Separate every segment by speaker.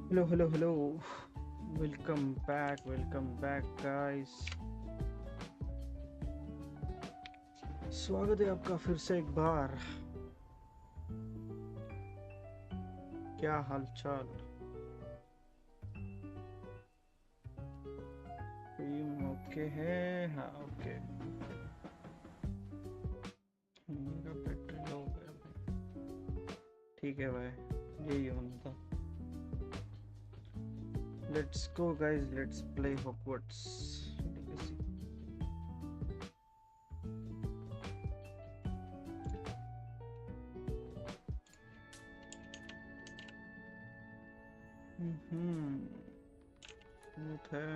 Speaker 1: Hello hello hello. Welcome back guys. स्वागत है आपका फिर से एक बार। क्या हालचाल? ओके है। हाँ ओके। मेरा बैटरी लो हो गया। ठीक है भाई, यही होना था। Let's go guys, let's play Hogwarts Legacy. Smooth है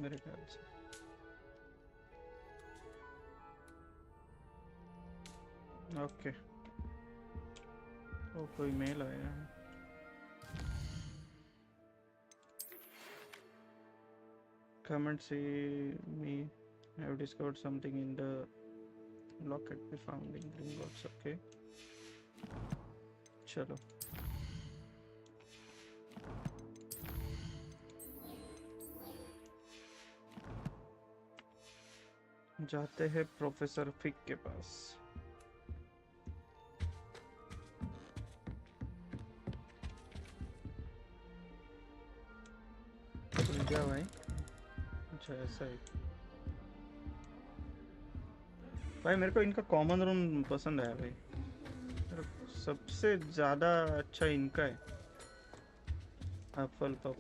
Speaker 1: मेरे ख्याल से। ओके। ओ कोई मेल आया है। Come and see me. I have discovered something in the locket we found in Gringotts. Okay, चलो जाते हैं प्रोफेसर फिक के पास। खुल जा भाई। अच्छा ऐसा ही। भाई मेरे को इनका कॉमन रूम पसंद आया भाई। मेरे को सबसे ज़्यादा अच्छा इनका है। हफल पफ।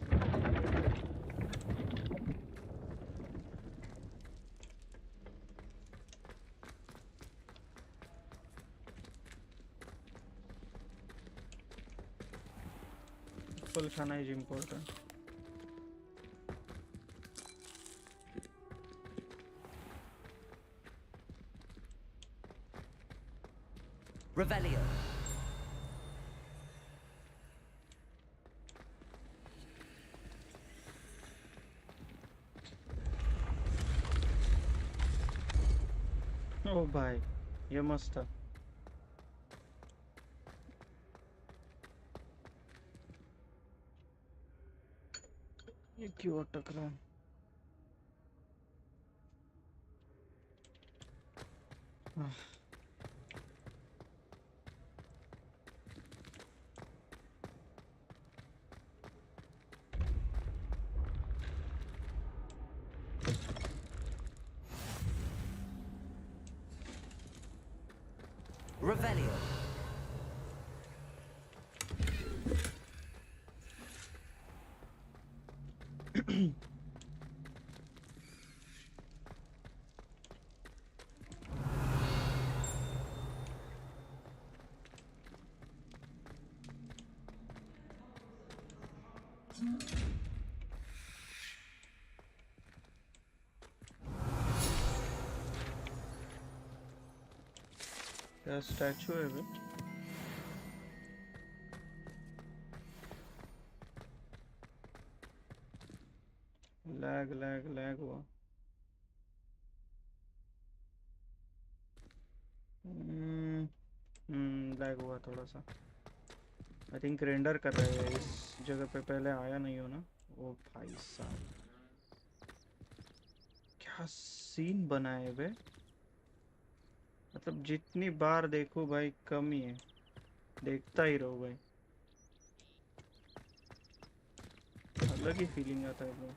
Speaker 1: फल खाना इज इम्पोर्टेंट।
Speaker 2: Revelio.
Speaker 1: ओ भाई ये मस्त था। ये क्यों अटक रहा है?
Speaker 2: Revelio.
Speaker 1: क्या स्टैचू है भाई? लैग लैग लैग हुआ। लैग हुआ थोड़ा सा। आई थिंक रेंडर कर रहे हैं इस जगह पे, पहले आया नहीं हो ना। ओ भाई साहब क्या सीन बनाए बे। मतलब जितनी बार देखो भाई कम ही है। देखता ही रहो भाई। अलग ही फीलिंग आता है भाई।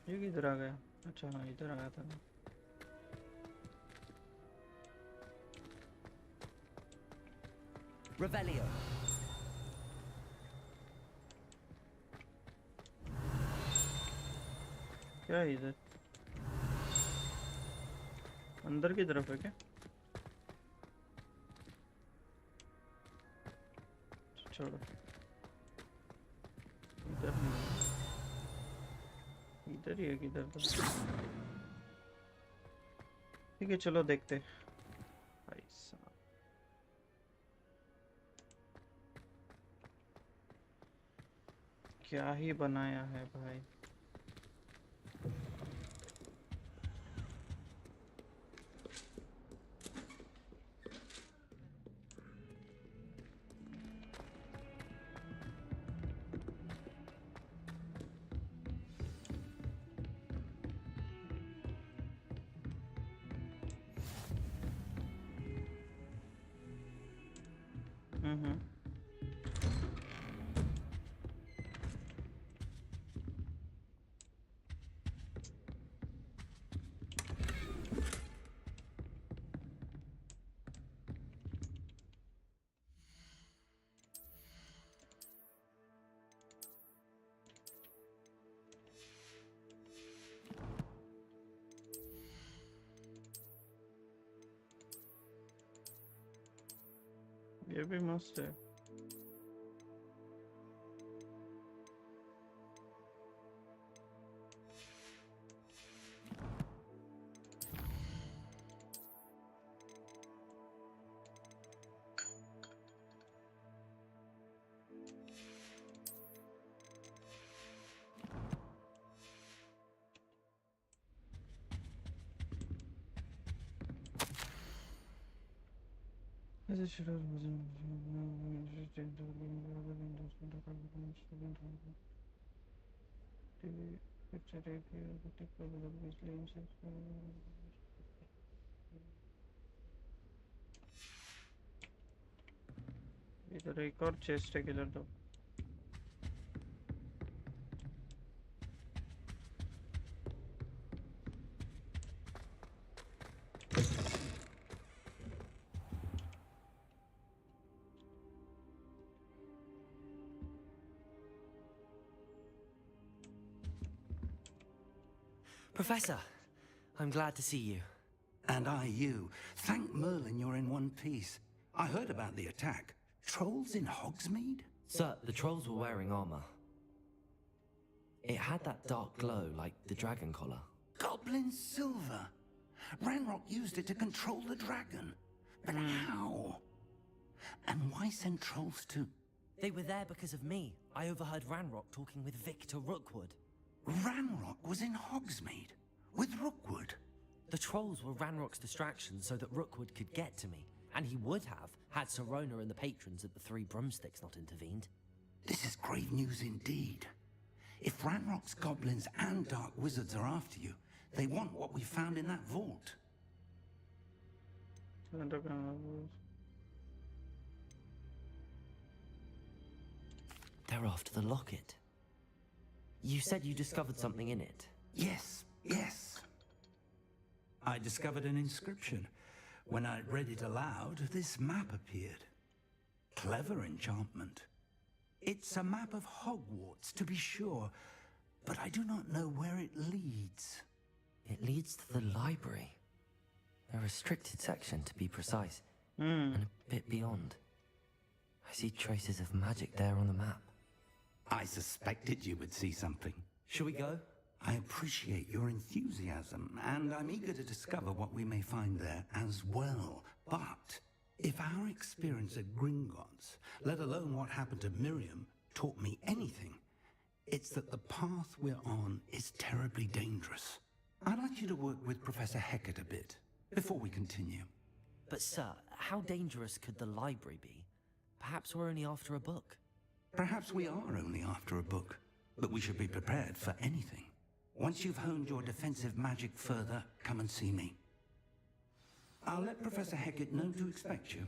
Speaker 1: ये किधर आ गया? अच्छा हाँ इधर आया था।
Speaker 2: Revelio.
Speaker 1: क्या है इधर? अंदर की तरफ है क्या? छोड़ो। इधर नहीं है। इधर ही है किधर तो। ठीक है चलो देखते हैं। भाई साहब क्या ही बनाया है भाई। हम्म। ये भी मस्त है। इधर एक और चेस्ट है, किधर तो।
Speaker 2: Professor, I'm glad to see you.
Speaker 3: And I you. Thank Merlin you're in one piece. I heard about the attack. Trolls in Hogsmeade?
Speaker 2: Sir, the trolls were wearing armor. It had that dark glow like the dragon collar.
Speaker 3: Goblin silver. Ranrock used it to control the dragon. But how? And why send trolls to...
Speaker 2: They were there because of me. I overheard Ranrock talking with Victor Rookwood.
Speaker 3: Ranrock was in Hogsmeade? With Rookwood?
Speaker 2: The trolls were Ranrock's distraction so that Rookwood could get to me. And he would have, had Sirona and the patrons at the Three Broomsticks not intervened.
Speaker 3: This is grave news indeed. If Ranrock's goblins and dark wizards are after you, they want what we found in that vault.
Speaker 2: They're after the locket. You said you discovered something in it.
Speaker 3: Yes, yes. I discovered an inscription. When I read it aloud, this map appeared. Clever enchantment. It's a map of Hogwarts, to be sure, but I do not know where it leads.
Speaker 2: It leads to the library. A restricted section, to be precise, and a bit beyond. I see traces of magic there on the map.
Speaker 3: I suspected you would see something.
Speaker 2: Shall we go?
Speaker 3: I appreciate your enthusiasm, and I'm eager to discover what we may find there as well. But if our experience at Gringotts, let alone what happened to Miriam, taught me anything, it's that the path we're on is terribly dangerous. I'd like you to work with Professor Hecat a bit, before we continue.
Speaker 2: But sir, how dangerous could the library be? Perhaps we're only after a book.
Speaker 3: Perhaps we are only after a book, but we should be prepared for anything. Once you've honed your defensive magic further, come and see me. I'll let Professor Hecat know to expect you.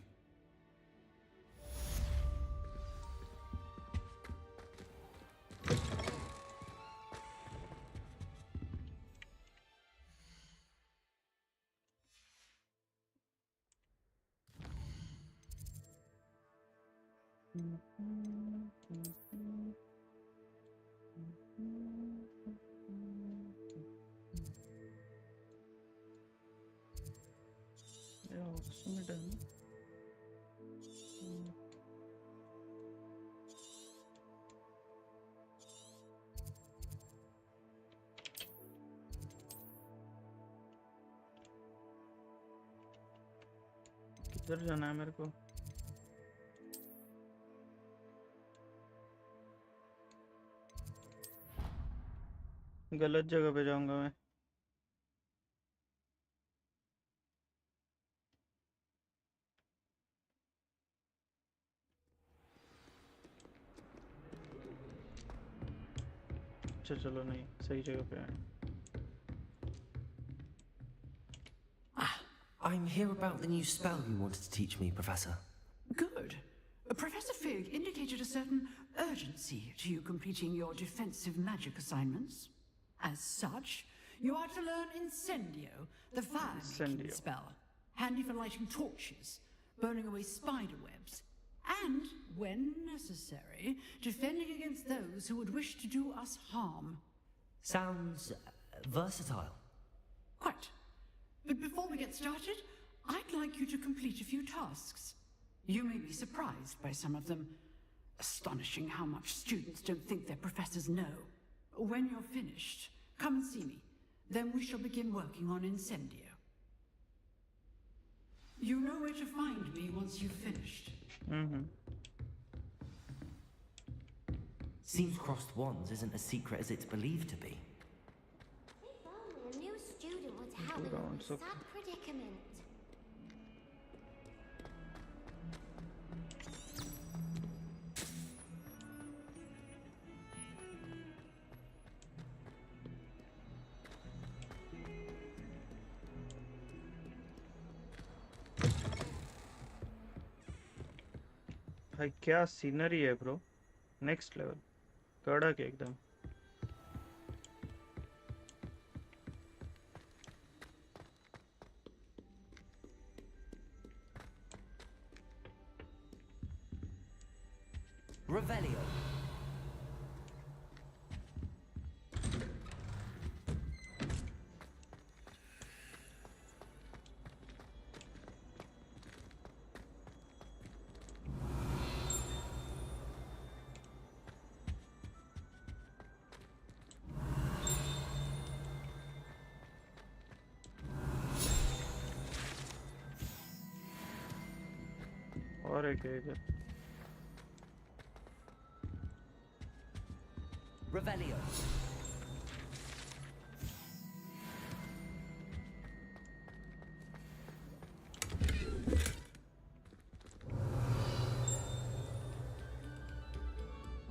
Speaker 1: किधर जाना है मेरे को? गलत जगह पे जाऊंगा मैं। अच्छा चलो, नहीं सही जगह पे आए।
Speaker 2: I'm here about the new spell you wanted to teach me, Professor.
Speaker 4: Good. Professor Fig indicated a certain urgency to you completing your defensive magic assignments. As such, you are to learn Incendio, the fire-making
Speaker 1: Incendio.
Speaker 4: spell, handy for lighting torches, burning away spider webs, and, when necessary, defending against those who would wish to do us harm.
Speaker 2: Sounds versatile.
Speaker 4: Quite. But before we get started, I'd like you to complete a few tasks. You may be surprised by some of them. Astonishing how much students don't think their professors know. When you're finished, come and see me. Then we shall begin working on Incendio. You know where to find me once you've finished.
Speaker 2: Seems crossed wands isn't as secret as it's believed to be.
Speaker 5: If only a new student would help me with my sad predicament.
Speaker 1: भाई क्या scenery है bro, next level, कड़क एकदम।
Speaker 2: Revelio.
Speaker 1: और एक है इधर।
Speaker 2: Revelio.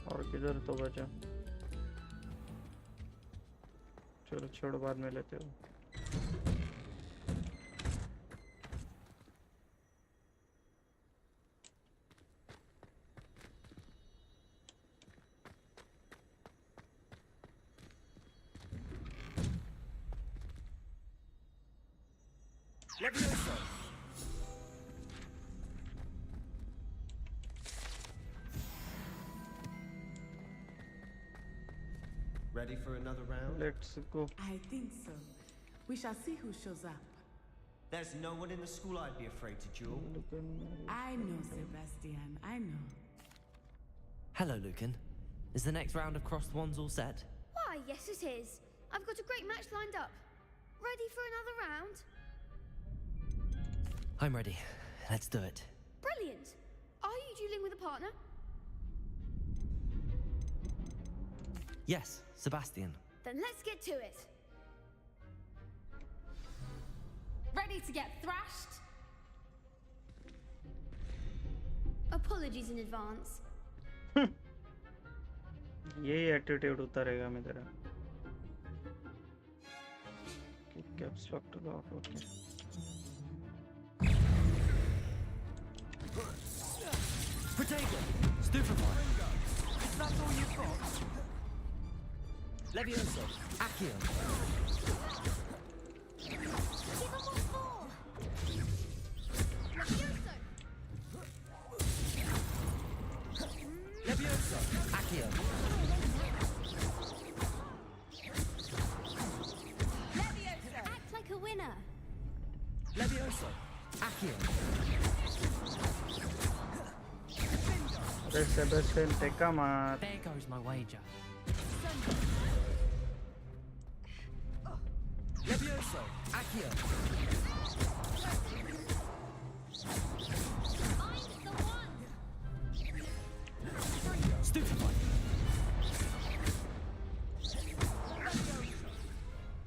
Speaker 1: और किधर तो बचा, चलो छोड़, बाद में लेते हो।
Speaker 2: Levioso.
Speaker 6: Ready for another round?
Speaker 1: Let's go.
Speaker 7: I think so. We shall see who shows up.
Speaker 6: There's no one in the school I'd be afraid to duel.
Speaker 7: I know, Sebastian. I know.
Speaker 2: Hello, Lucan. Is the next round of crossed wands all set?
Speaker 5: Why, yes it is. I've got a great match lined up. Ready for another round?
Speaker 2: I'm ready. Let's do it.
Speaker 5: Brilliant. Are you dueling with a partner?
Speaker 2: Yes, Sebastian.
Speaker 5: Then let's get to it.
Speaker 8: Ready to get thrashed?
Speaker 5: Apologies in advance.
Speaker 1: यही attitude उतारेगा मैं तेरा। Caps lock to lock, okay.
Speaker 2: Protego! Stupefy! Is that all you've got? Levioso! Accio!
Speaker 5: Give them all four. Levioso.
Speaker 2: Levioso! Accio!
Speaker 5: Levioso. Act like a winner.
Speaker 2: Levioso! Accio!
Speaker 1: अरे Sebastian टेका मार।
Speaker 9: There goes my wager.
Speaker 2: Levioso! Accio!
Speaker 5: I'm the one.
Speaker 2: Stupefy!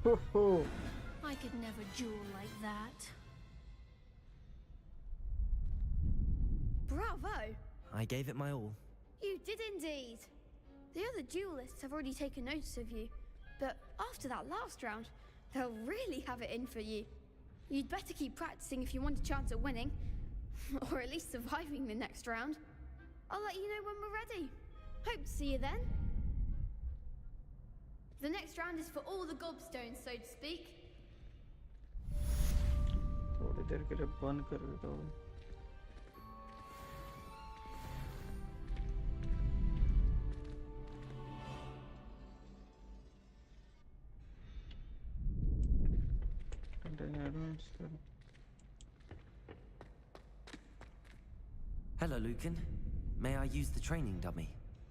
Speaker 8: I could never duel like that. Bravo!
Speaker 2: I gave it my all.
Speaker 8: You did indeed. The other duelists have already taken notice of you, but after that last round, they'll really have it in for you. You'd better keep practicing if you want a chance at winning, or at least surviving the next round. I'll let you know when we're ready. Hope to see you then. The next round is for all the gobstones, so to speak.
Speaker 1: थोड़ी देर के लिए बंद कर देता हूँ.
Speaker 2: Hello, Lucan. May I use the training dummy?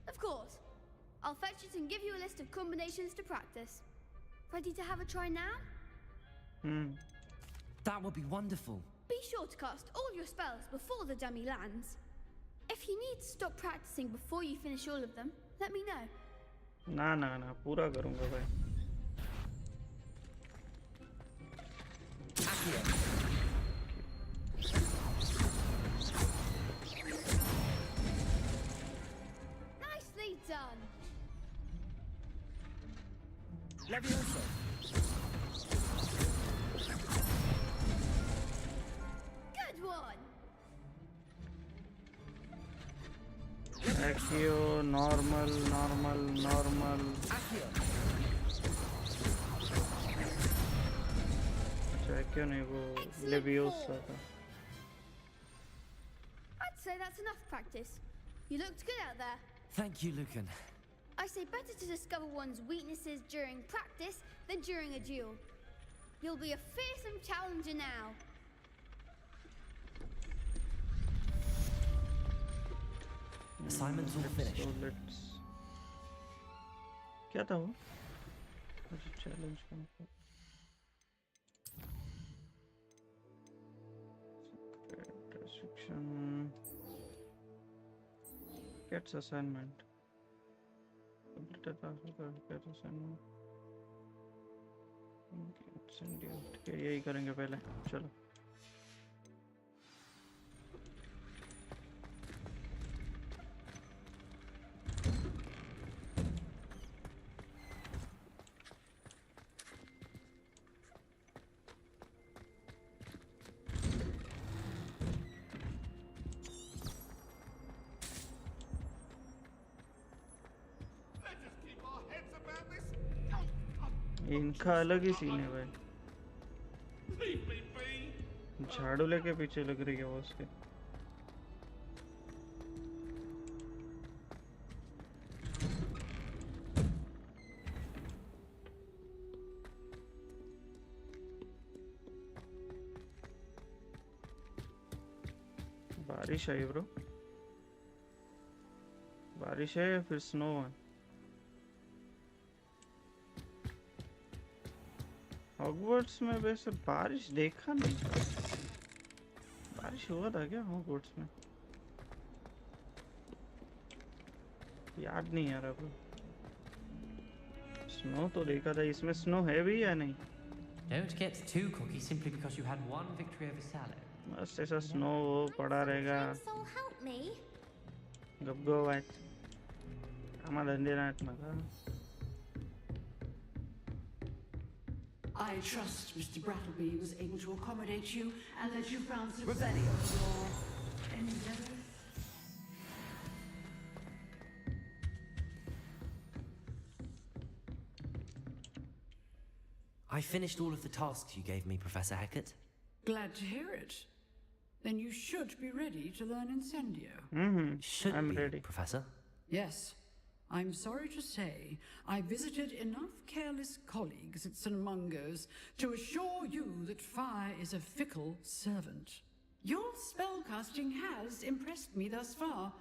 Speaker 8: Of course. I'll fetch it and give you a list of combinations to practice. Ready to have a try now?
Speaker 2: That would be wonderful.
Speaker 8: Be sure to cast all your spells before the dummy lands. If you need to stop practicing before you finish all of them, let me know.
Speaker 1: ना पूरा करूँगा भाई.
Speaker 8: Nicely done.
Speaker 2: Levioso.
Speaker 8: Good one.
Speaker 1: Accio, normal.
Speaker 2: Accio.
Speaker 1: अच्छा क्यों नहीं वो Leviosa था.
Speaker 8: I'd say that's enough practice. You looked good out there.
Speaker 2: Thank you, Lucan.
Speaker 8: I say better to discover one's weaknesses during practice than during a duel. You'll be a fearsome challenger now.
Speaker 2: Assignment's all finished.
Speaker 1: So let's. क्या था वो? अच्छा challenge का. Secret restriction. Gets assignment. Completed get assignment. Send you. ठीक है यही करेंगे पहले. चलो. इनका अलग ही सीन है भाई. झाड़ू लेके पीछे लग रही है वो उसके. बारिश आई ब्रो. बारिश है या फिर स्नो है. हॉगवर्ट्स में वैसे बारिश देखा नहीं. बारिश हुआ था क्या हॉगवर्ट्स में? याद नहीं आ रहा ब्रो. स्नो तो देखा था. इसमें स्नो है भी या नहीं?
Speaker 9: Don't get too cocky simply because you had one victory over Sallow.
Speaker 1: बस ऐसा स्नो पड़ा रहेगा.
Speaker 5: help me.
Speaker 1: गब्गो वाइट हमारा धंधे नाट में था.
Speaker 4: I trust Mr. Brattleby was able to accommodate you and that you found success in your endeavors.
Speaker 2: I finished all of the tasks you gave me, Professor Hecat.
Speaker 4: Glad to hear it. Then you should be ready to learn Incendio.
Speaker 1: I'm ready,
Speaker 2: Professor.
Speaker 4: Yes. I'm sorry to say, I visited enough careless colleagues at St. Mungo's to assure you that fire is a fickle servant. Your spellcasting has impressed me thus far,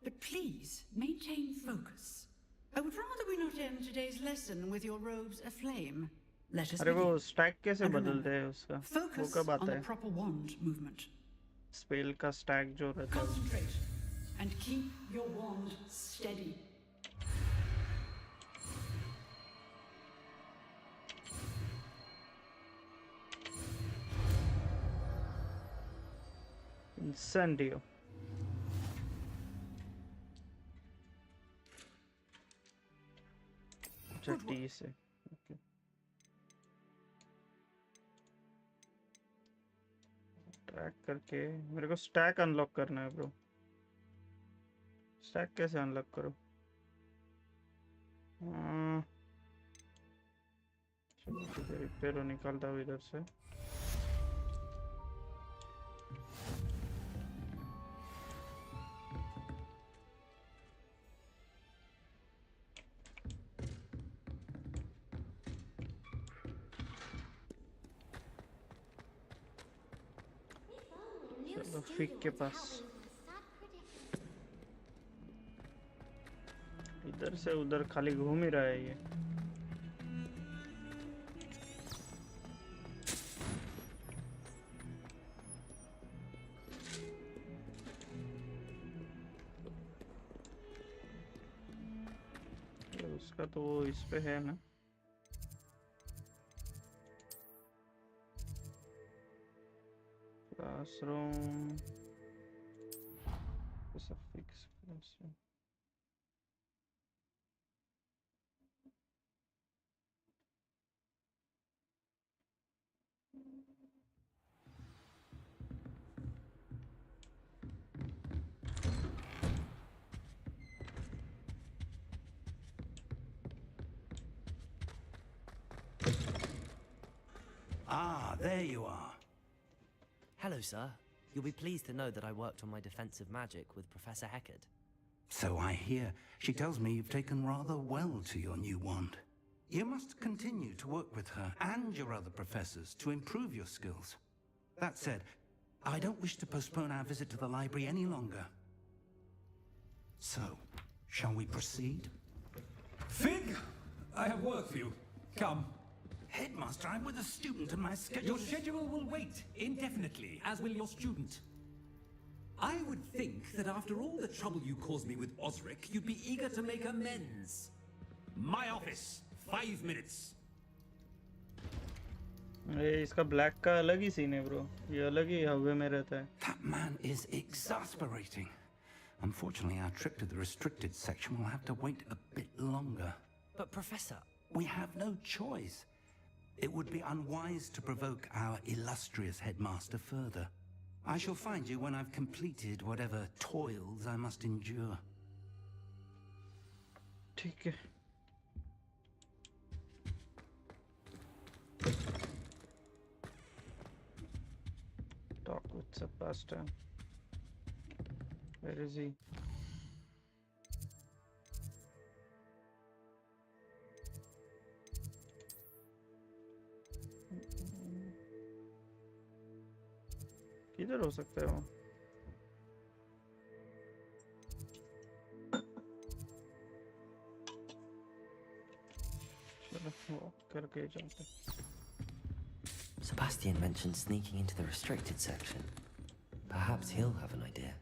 Speaker 4: but please maintain focus. I would rather we not end today's lesson with your robes aflame. Let us
Speaker 1: अरे वो
Speaker 4: begin.
Speaker 1: Stack कैसे
Speaker 4: And
Speaker 1: बदलते
Speaker 4: remember,
Speaker 1: हैं उसका? वो
Speaker 4: focus
Speaker 1: कब
Speaker 4: on
Speaker 1: आता
Speaker 4: the
Speaker 1: है?
Speaker 4: proper wand movement.
Speaker 1: स्पेल का स्टैक जो रहता है.
Speaker 4: Concentrate and keep your wand steady.
Speaker 1: Incendio. अच्छा टी से ओके ट्रैक करके मेरे को स्टैक अनलॉक करना है ब्रो स्टैक कैसे अनलॉक करो चलो रिपेयर निकालता हूँ इधर से फिक के पास इधर से उधर खाली घूम ही रहा है ये उसका तो इस पे है ना classroom is a fixed classroom
Speaker 3: Ah, there you are.
Speaker 2: Hello, sir. You'll be pleased to know that I worked on my defensive magic with Professor Heckard.
Speaker 3: So I hear. She tells me you've taken rather well to your new wand. You must continue to work with her and your other professors to improve your skills. That said, I don't wish to postpone our visit to the library any longer. So, shall we proceed?
Speaker 10: Fig! I have work for you. Come.
Speaker 3: Headmaster, I'm with a student and my schedule...
Speaker 10: Your schedule will wait indefinitely, as will your student. I would think that after all the trouble you caused me with Osric, you'd be eager to make amends. My office. 5 minutes.
Speaker 1: इसका black का अलग ही scene है bro ये अलग ही हवे में रहता है
Speaker 3: That man is exasperating. Unfortunately, our trip to the restricted section will have to wait a bit longer.
Speaker 2: But Professor...
Speaker 3: We have no choice. It would be unwise to provoke our illustrious headmaster further. I shall find you when I've completed whatever toils I must endure.
Speaker 1: ठीक है Talk with Sebastian. Where is he? किधर हो सकता है वो चलो वो करके चलते
Speaker 2: Sebastian mentioned sneaking into the restricted section. Perhaps he'll have an idea.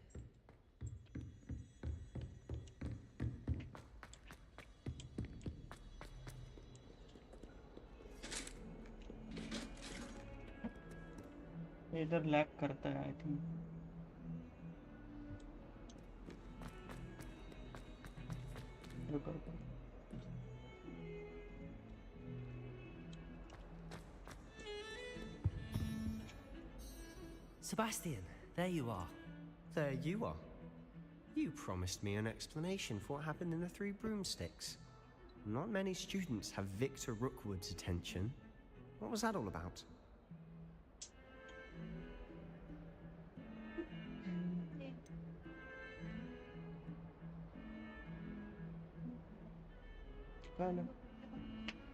Speaker 1: इधर लैग करता है आई थिंक रुको रुको
Speaker 2: Sebastian, there you are.
Speaker 6: There you are. You promised me an explanation for what happened in the Three Broomsticks. Not many students have Victor Rookwood's attention. What was that all about?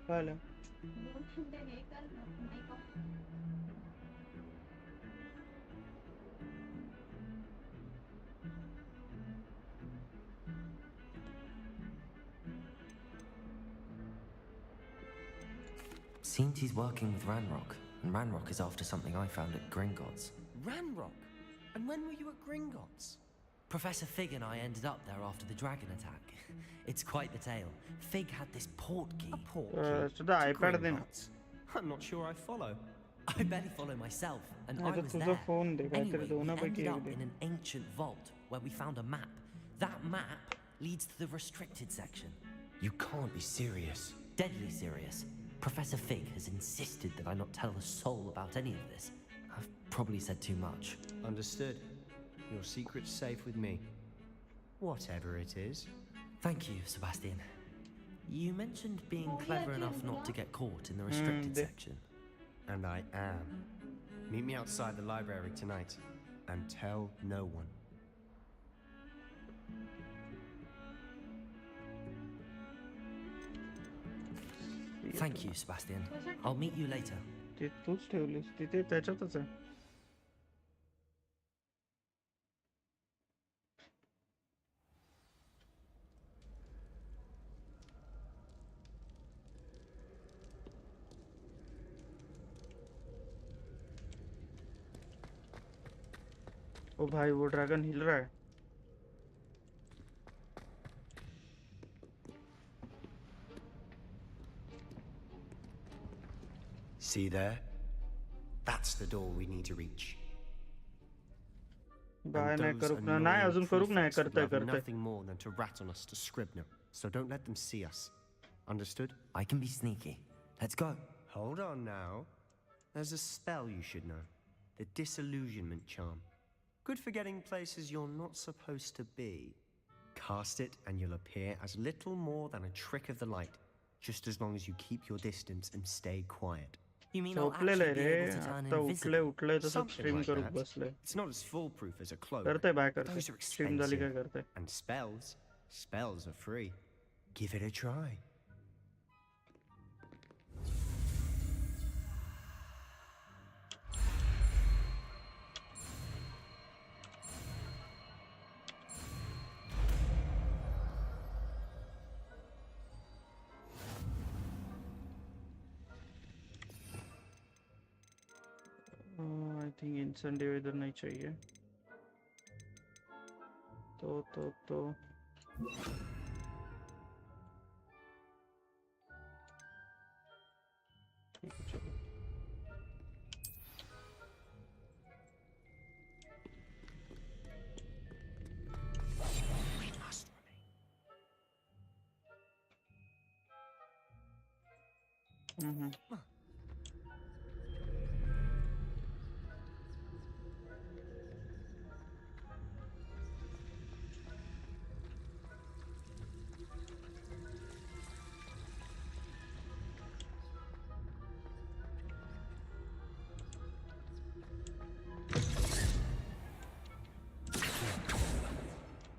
Speaker 1: Hello.
Speaker 2: Seems he's working with Ranrock, and Ranrock is after something I found at Gringotts.
Speaker 6: Ranrock? And when were you at Gringotts?
Speaker 2: Professor Fig and I ended up there after the dragon attack. It's quite the tale. Fig had this port key.
Speaker 6: A port key?
Speaker 1: So the iPad then.
Speaker 6: I'm not sure I follow.
Speaker 2: I barely follow myself, and I
Speaker 1: तो
Speaker 2: was
Speaker 1: तुझा
Speaker 2: there.
Speaker 1: Phone देखा तेरे
Speaker 2: Anyway, we
Speaker 1: दोनों पे
Speaker 2: ended
Speaker 1: एक
Speaker 2: up
Speaker 1: देख
Speaker 2: in an ancient vault where we found a map. That map leads to the restricted section.
Speaker 6: You can't be serious.
Speaker 2: Deadly serious. Professor Fig has insisted that I not tell a soul about any of this. I've probably said too much.
Speaker 6: Understood. Your secret's safe with me. Whatever it is.
Speaker 2: Thank you, Sebastian. You mentioned being clever enough not to get caught in the restricted section.
Speaker 6: And I am. Meet me outside the library tonight, and tell no one.
Speaker 2: Thank you, Sebastian. I'll meet you later.
Speaker 1: तूच ठेवलीस तिथे त्याच्यातच आहे. ओ भाई वो dragon हिल रहा है.
Speaker 6: See there? That's the door we need to reach.
Speaker 1: Bye
Speaker 6: And
Speaker 1: नाही
Speaker 6: those
Speaker 1: करूक ना
Speaker 6: annoying
Speaker 1: नाही अजून करूक नाही
Speaker 6: prefects would
Speaker 1: करतोय
Speaker 6: love
Speaker 1: करतोय.
Speaker 6: nothing more than to rat on us to Scribner. So don't let them see us. Understood?
Speaker 2: I can be sneaky. Let's go.
Speaker 6: Hold on now. There's a spell you should know. The disillusionment charm. Good for getting places you're not supposed to be. Cast it and you'll appear as little more than a trick of the light. Just as long as you keep your distance and stay quiet.
Speaker 2: You mean I'll actually
Speaker 1: झोपलेलं
Speaker 2: be
Speaker 1: रे
Speaker 2: able to turn
Speaker 1: आता
Speaker 2: invisible?
Speaker 1: उठले तसं
Speaker 6: Something
Speaker 1: stream
Speaker 6: like
Speaker 1: करू
Speaker 6: that.
Speaker 1: बसले.
Speaker 6: It's not as foolproof as a cloak.
Speaker 1: करते bye करते.
Speaker 6: Those are
Speaker 1: stream झाली काय
Speaker 6: expensive.
Speaker 1: करते.
Speaker 6: And spells are free. Give it a try.
Speaker 1: I think incentive इधर नहीं चाहिए. तो ठीक है चलो.
Speaker 6: We must remain.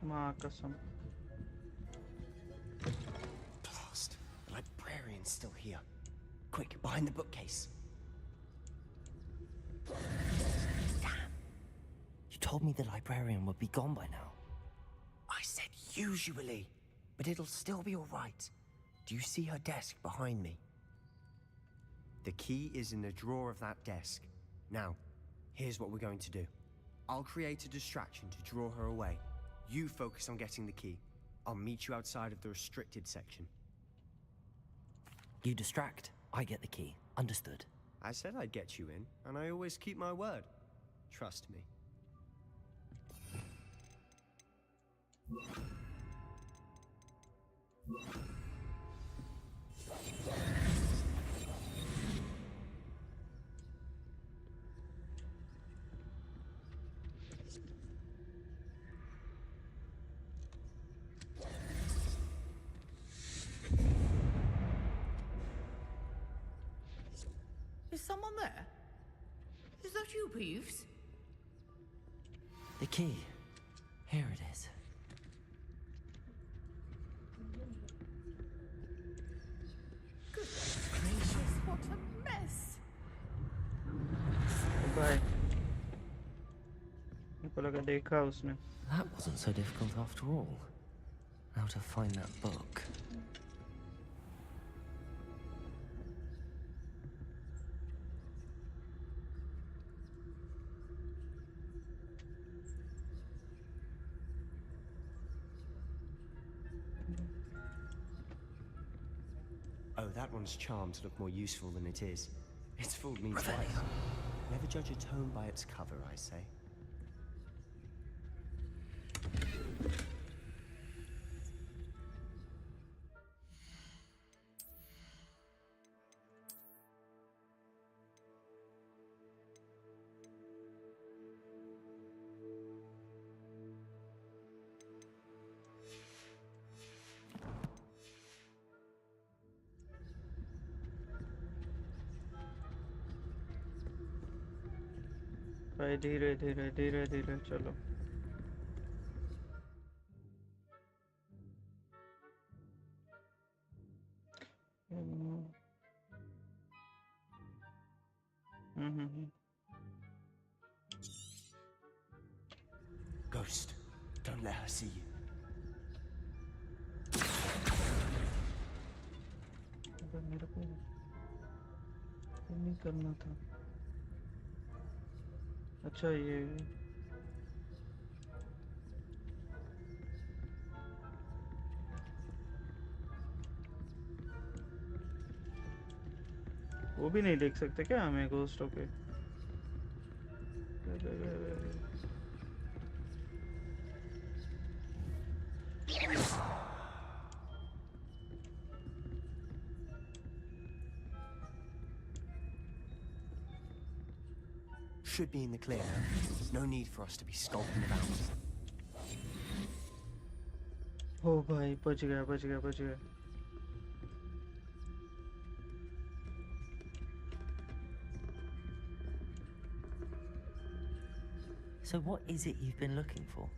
Speaker 1: माँ कसम.
Speaker 6: Blast. The librarian's still here. Quick, behind the bookcase.
Speaker 2: Damn. You told me the librarian would be gone by now.
Speaker 6: I said usually, but it'll still be all right. Do you see her desk behind me? The key is in the drawer of that desk. Now, here's what we're going to do. I'll create a distraction to draw her away. You focus on getting the key. I'll meet you outside of the restricted section.
Speaker 2: You distract, I get the key. Understood.
Speaker 6: I said I'd get you in, and I always keep my word. Trust me.
Speaker 4: Is someone there? Is that you, Peeves?
Speaker 2: The key. Here it is.
Speaker 4: Goodness gracious, what a mess!
Speaker 1: Bye. मेरे को लगा देखा उसने.
Speaker 2: That wasn't so difficult after all. Now to find that book.
Speaker 6: Oh, that one's charmed to look more useful than it is. It's fooled me twice. Never judge a tome by its cover, I say.
Speaker 1: भाई धीरे धीरे धीरे धीरे चलो।
Speaker 6: Ghost, don't let her see you.
Speaker 1: मेरे को नहीं करना था। अच्छा ये वो भी नहीं देख सकते क्या हमें घोस्ट होके?
Speaker 6: Should be in the clear now. No need for us to be skulking about.
Speaker 1: ओ भाई बच गया बच गया बच गया।
Speaker 2: So what is it you've been looking for?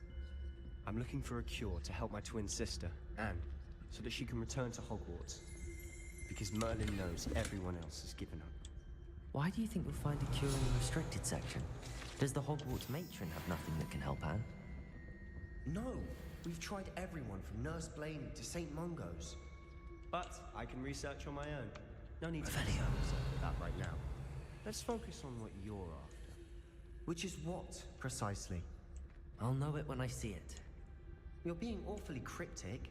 Speaker 6: I'm looking for a cure to help my twin sister, Anne, so that she can return to Hogwarts. Because Merlin knows everyone else has given up.
Speaker 2: Why do you think you'll find a cure in the restricted section? Does the Hogwarts matron have nothing that can help Anne?
Speaker 6: No! We've tried everyone from Nurse Blaney to St. Mungo's. But I can research on my own. No need to research that right now. Let's focus on what you're after. Which is what, precisely?
Speaker 2: I'll know it when I see it.
Speaker 6: You're being awfully cryptic.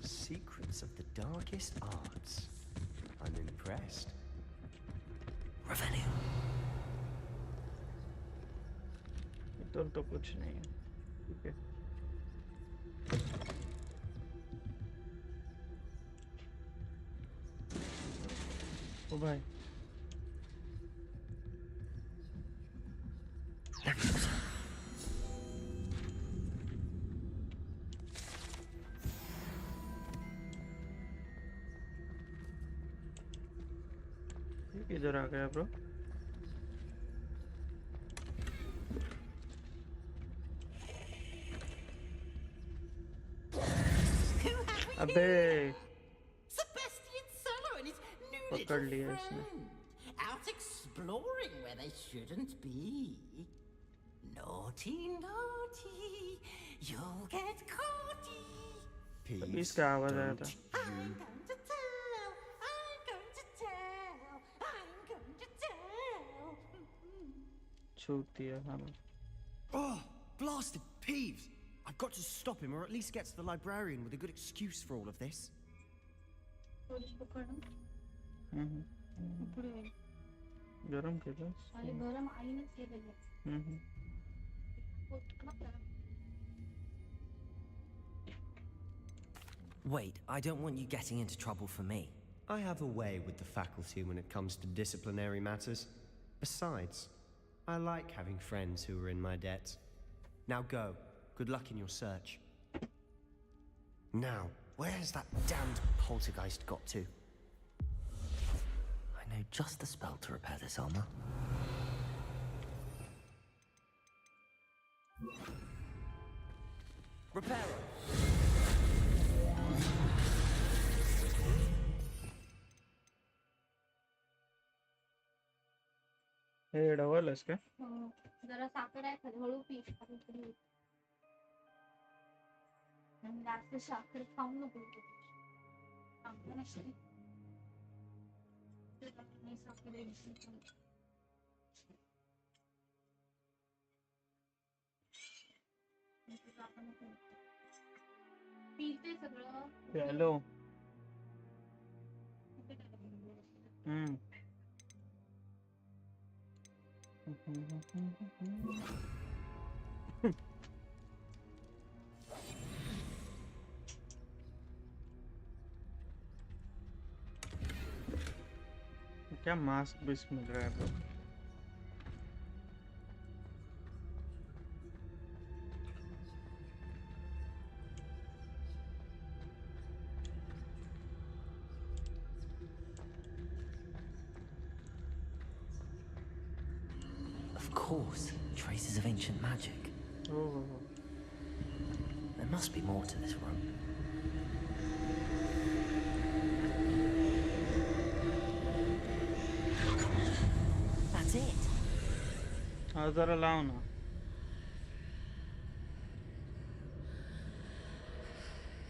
Speaker 6: Secrets of the darkest arts. I'm impressed.
Speaker 2: Revelio.
Speaker 1: इधर तो कुछ नहीं है। ठीक है। ओ भाई। इधर आ गया ब्रो। अबे
Speaker 11: Sebastian Solo and his new
Speaker 1: पकड़
Speaker 11: little
Speaker 1: लिया इसने।
Speaker 11: friend. Out exploring where they shouldn't be. Naughty, naughty, you'll get caughty.
Speaker 1: अभी इसका आवाज आया था।
Speaker 11: I'm going to tell, I'm going to tell, I'm going to tell.
Speaker 1: छूट दिया हमें।
Speaker 6: Oh, blasted peeves! I've got to stop him, or at least get to the librarian with a good excuse for all of this.
Speaker 1: गरम के बस।
Speaker 2: Wait, I don't want you getting into trouble for me.
Speaker 6: I have a way with the faculty when it comes to disciplinary matters. Besides, I like having friends who are in my debt. Now go. Good luck in your search. Now, where has that damned poltergeist got to?
Speaker 2: I know just the spell to repair this armor. Reparo!
Speaker 1: हे double है इसका।
Speaker 12: जरा साखर आहे हळू P जास्त साखर खाऊ नको साखर पीते सगळं
Speaker 1: हेलो क्या मास्क भी मिल रहा है bro?
Speaker 2: Of course, traces of ancient magic.
Speaker 1: Oh.
Speaker 2: There must be more to this room. That's it.
Speaker 1: जरा लाओ ना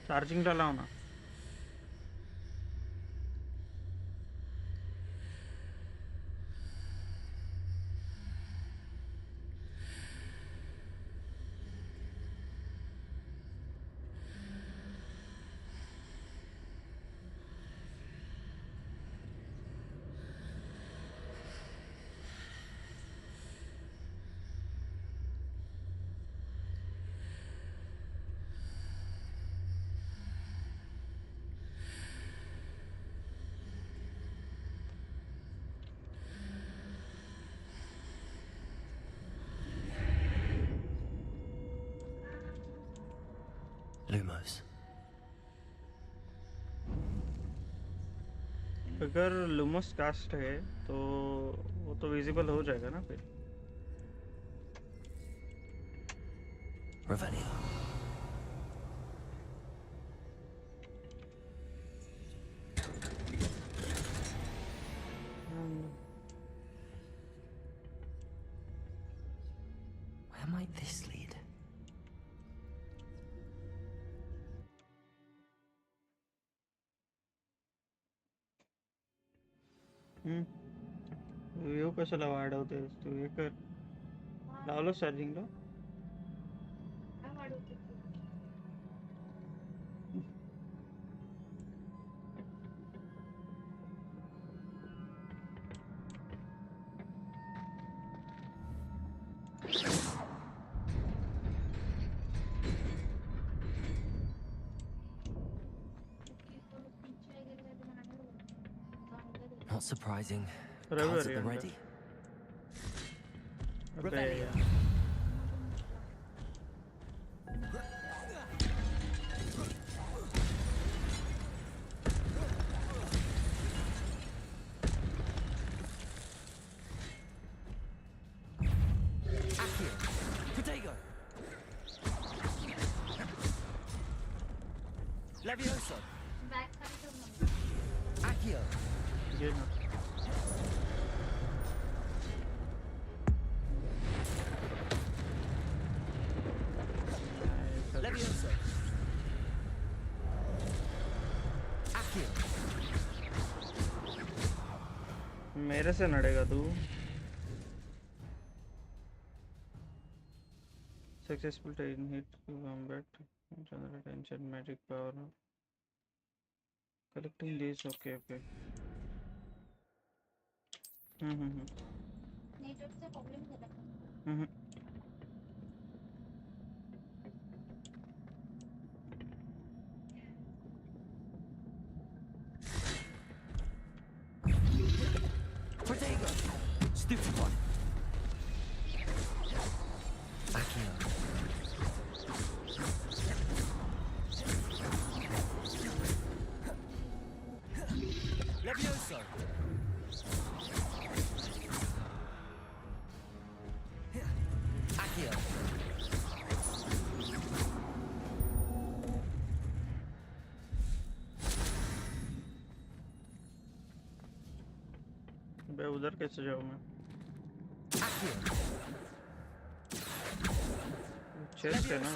Speaker 1: चार्जिंग डालाओ ना
Speaker 2: Lumos.
Speaker 1: अगर लुमस कास्ट है तो वो तो विजिबल हो जाएगा ना फिर
Speaker 2: Revelio. Where might this lead?
Speaker 1: View कशाला वाढवतेस तू हे कर लावलं चार्जिंगला
Speaker 12: काय वाढवते तू?
Speaker 2: Not surprising.
Speaker 1: Revelio
Speaker 2: Cards at the
Speaker 1: अंदर.
Speaker 2: ready.
Speaker 1: Revelio.
Speaker 2: Levioso.
Speaker 12: Back side म्हणून
Speaker 2: Accio.
Speaker 1: ये ना
Speaker 2: Levioso. Accio.
Speaker 1: मेरे से लड़ेगा तू successful train hit combat general tension magic power collecting this okay okay
Speaker 12: नेटवर्कचा प्रॉब्लेम झाला का?
Speaker 2: Protego. Stupid one. Accio. Levioso. Accio.
Speaker 1: बे उधर कैसे जाऊँ मैं
Speaker 2: Accio.
Speaker 1: चेस्ट है ना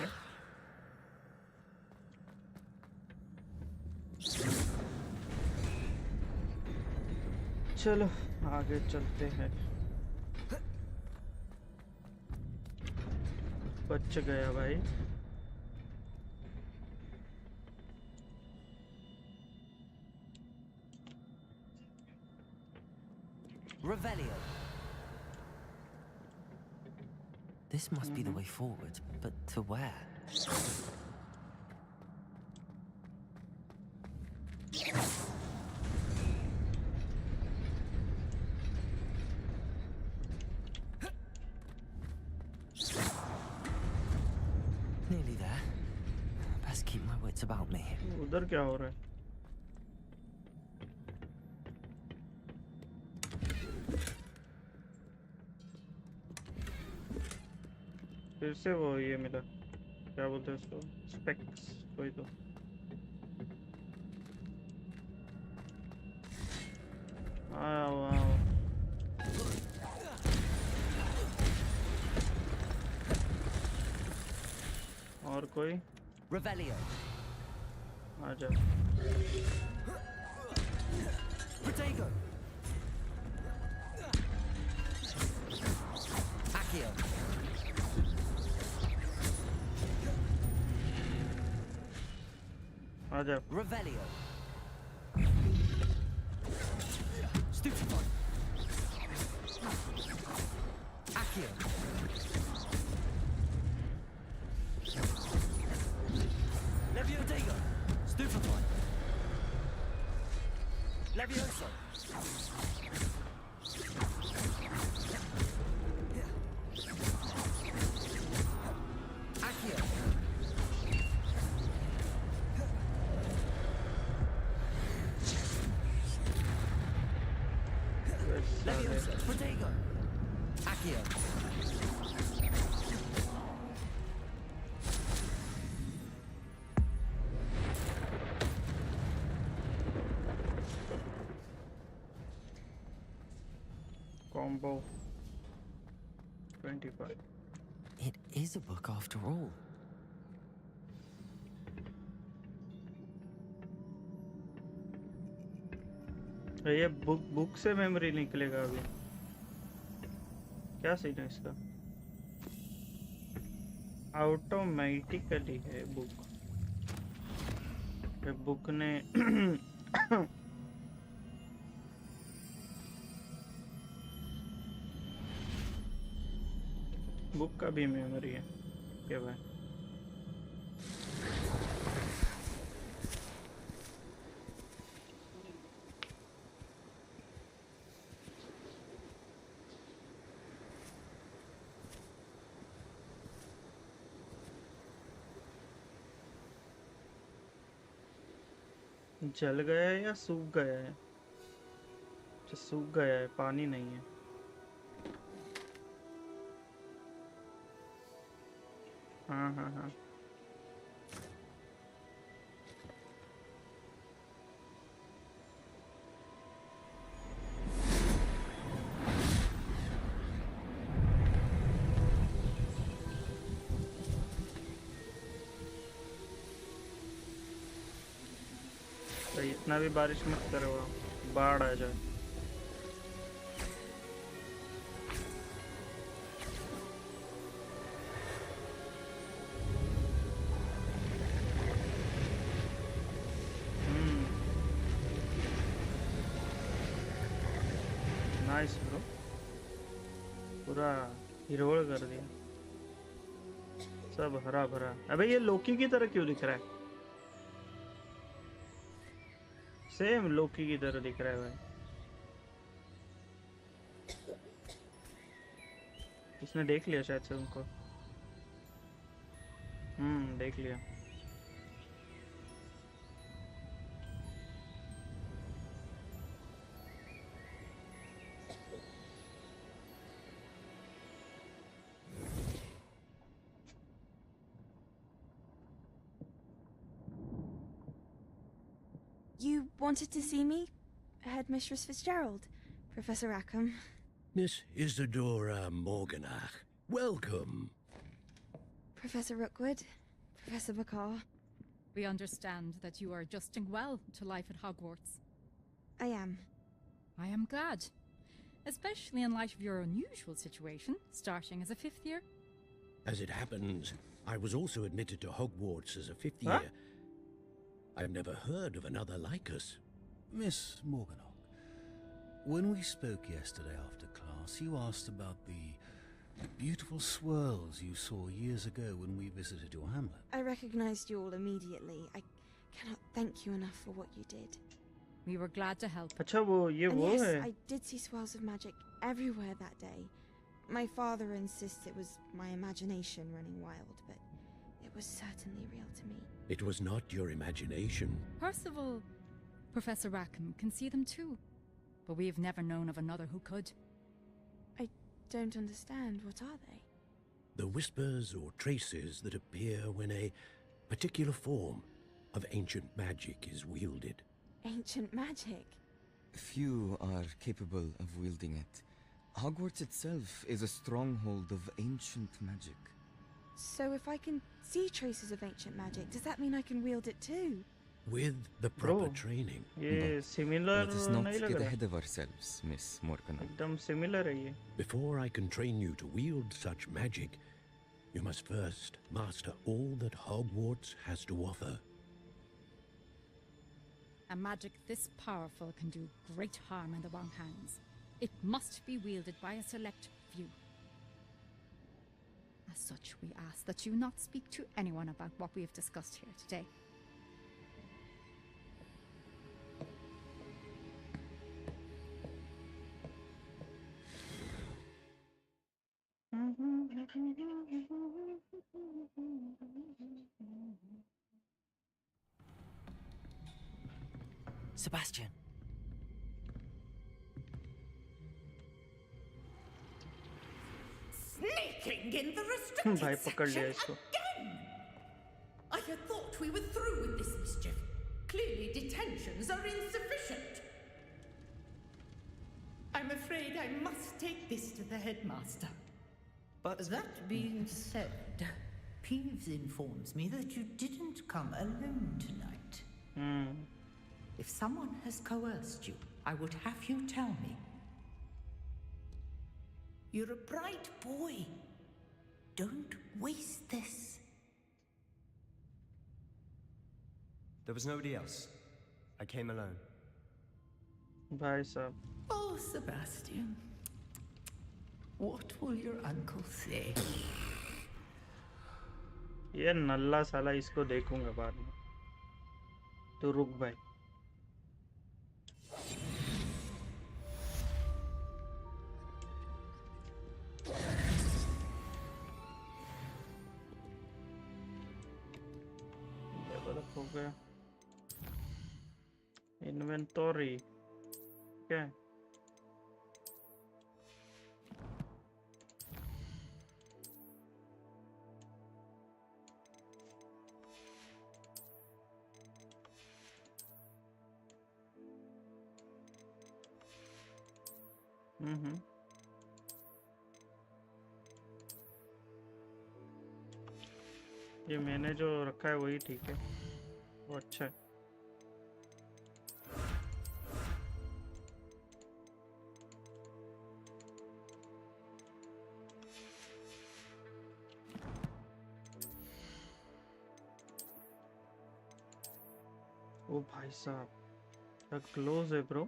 Speaker 1: चलो आगे चलते हैं बच गया भाई
Speaker 2: Revelio. This must be the way forward, but to where? Nearly there. Best keep my wits about me.
Speaker 1: उधर क्या हो रहा है? फिर से वो ये मिला, क्या बोलते हैं उसको, स्पेक्स कोई तो। आओ आओ। और कोई?
Speaker 2: Revelio.
Speaker 1: आजा।
Speaker 2: Protego. Accio.
Speaker 1: आजा।
Speaker 2: Revelio. Stupefy. Accio. Leviosa. Stupefy. Leviosa. Accio. Leviosa. Protego. Accio.
Speaker 1: Combo 25.
Speaker 2: It is a book after all.
Speaker 1: ये बुक से मेमोरी निकलेगा अभी? क्या सीन है इसका? ऑटोमेटिकली है बुक। बुक ने बुक का भी मेमोरी है क्या भाई? जल गया है या सूख गया है? अच्छा सूख गया है, पानी नहीं है। हाँ हाँ हाँ। तो इतना भी बारिश मत करो, बाढ़ आ जाए। नाइस ब्रो, पूरा हिरोल कर दिया, सब हरा भरा। अबे ये लोकी की तरह क्यों दिख रहा है? सेम लोकी की तरह दिख रहा है भाई। उसने देख लिया शायद से उनको। देख लिया।
Speaker 13: You wanted to see me? Headmistress Fitzgerald, Professor Rackham.
Speaker 14: Miss Isadora Morganach, welcome.
Speaker 13: Professor Rookwood, Professor Bakar.
Speaker 15: We understand that you are adjusting well to life at Hogwarts.
Speaker 13: I am.
Speaker 15: I am glad. Especially in light of your unusual situation, starting as a 5th year.
Speaker 14: As it happens, I was also admitted to Hogwarts as a 5th
Speaker 1: Huh?
Speaker 14: year. I've never heard of another like us.
Speaker 16: Miss Morganach,
Speaker 14: When we spoke yesterday after class, you asked about the beautiful swirls you saw years ago when we visited your hamlet.
Speaker 13: I recognized you all immediately. I cannot thank you enough for what you did.
Speaker 15: We were glad to help.
Speaker 1: अच्छा वो ये
Speaker 13: And
Speaker 1: वो
Speaker 13: yes,
Speaker 1: है.
Speaker 13: I did see swirls of magic everywhere that day. My father insists it was my imagination running wild, but it was certainly real to me.
Speaker 14: It was not your imagination.
Speaker 15: Percival, Professor Rackham can see them too, but we've never known of another who could.
Speaker 13: I don't understand. What are they?
Speaker 14: The whispers or traces that appear when a particular form of ancient magic is wielded.
Speaker 13: Ancient magic?
Speaker 16: Few are capable of wielding it. Hogwarts itself is a stronghold of ancient magic.
Speaker 13: So if I can see traces of ancient magic, does that mean I can wield it too?
Speaker 14: With the proper training.
Speaker 1: ये similar
Speaker 16: Let us not
Speaker 1: नहीं लग
Speaker 16: get
Speaker 1: रहा.
Speaker 16: ahead of ourselves, Miss Morgana.
Speaker 1: एकदम similar है ये.
Speaker 14: Before I can train you to wield such magic, you must first master all that Hogwarts has to offer.
Speaker 15: A magic this powerful can do great harm in the wrong hands. It must be wielded by a select few. As such, we ask that you not speak to anyone about what we have discussed here today.
Speaker 2: Sebastian.
Speaker 4: Sneaking in the restricted
Speaker 1: भाई पकड़ लिया
Speaker 4: section
Speaker 1: इसको.
Speaker 4: again! I had thought we were through with this mischief. Clearly detentions are insufficient. I'm afraid I must take this to the headmaster.
Speaker 17: But that being said, Peeves informs me that you didn't come alone tonight.
Speaker 4: If someone has coerced you, I would have you tell me.
Speaker 17: You're a bright boy. Don't waste this.
Speaker 6: There was nobody else. I came alone.
Speaker 1: भाई साहब.
Speaker 17: Oh, Sebastian. What will your uncle say?
Speaker 1: ये नल्ला साला इसको देखूंगा बाद में. तो रुक भाई. डेवलप हो गया. इन्वेंटरी. क्या है? ये मैंने जो रखा है वही ठीक है. वो अच्छा है. ओ भाई साहब, क्लोज है ब्रो.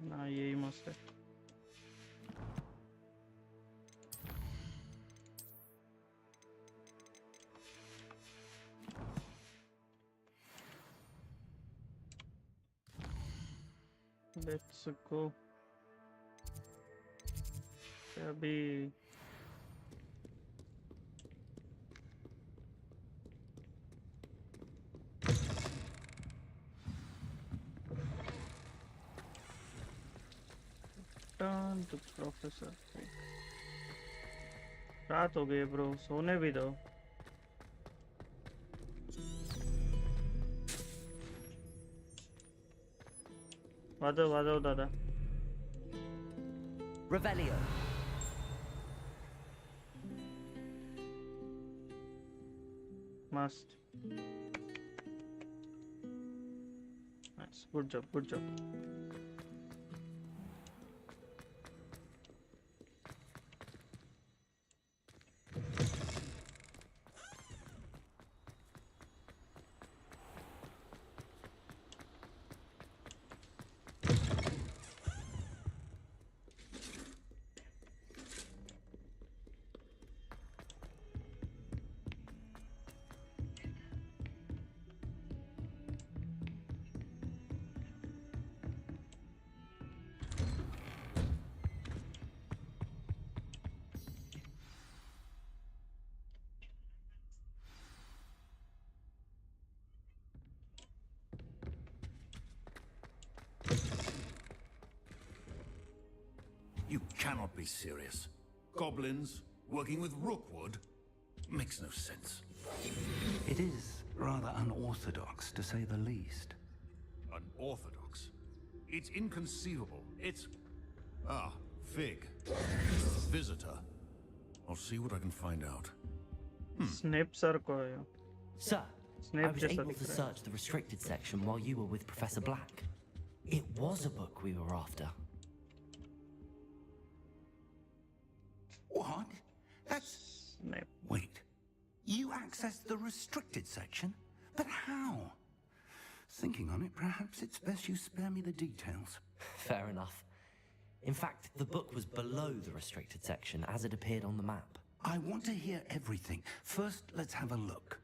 Speaker 1: ना यही मस्त है. Let's go. अभी Turn to Professor. रात हो गई ब्रो, सोने भी दो. वाजव दादा.
Speaker 2: Revelio.
Speaker 1: Must. Nice. Good job. Good job.
Speaker 14: You cannot be serious. Goblins working with Rookwood? Makes no sense.
Speaker 3: It is rather unorthodox, to say the least.
Speaker 14: Unorthodox? It's inconceivable. It's... Ah, Fig. A visitor. I'll see what I can find out.
Speaker 1: Snape sir ko hai.
Speaker 2: Sir,
Speaker 1: Snape
Speaker 2: I was
Speaker 1: jaisa
Speaker 2: able
Speaker 1: dikh
Speaker 2: to
Speaker 1: raha hai.
Speaker 2: search the restricted section while you were with Professor Black. It was a book we were after.
Speaker 3: What? That's...
Speaker 1: Snape.
Speaker 3: Wait. You accessed the restricted section? But how? Thinking on it, perhaps it's best you spare me the details.
Speaker 2: Fair enough. In fact, the book was below the restricted section as it appeared on the map.
Speaker 3: I want to hear everything. First, let's have a look.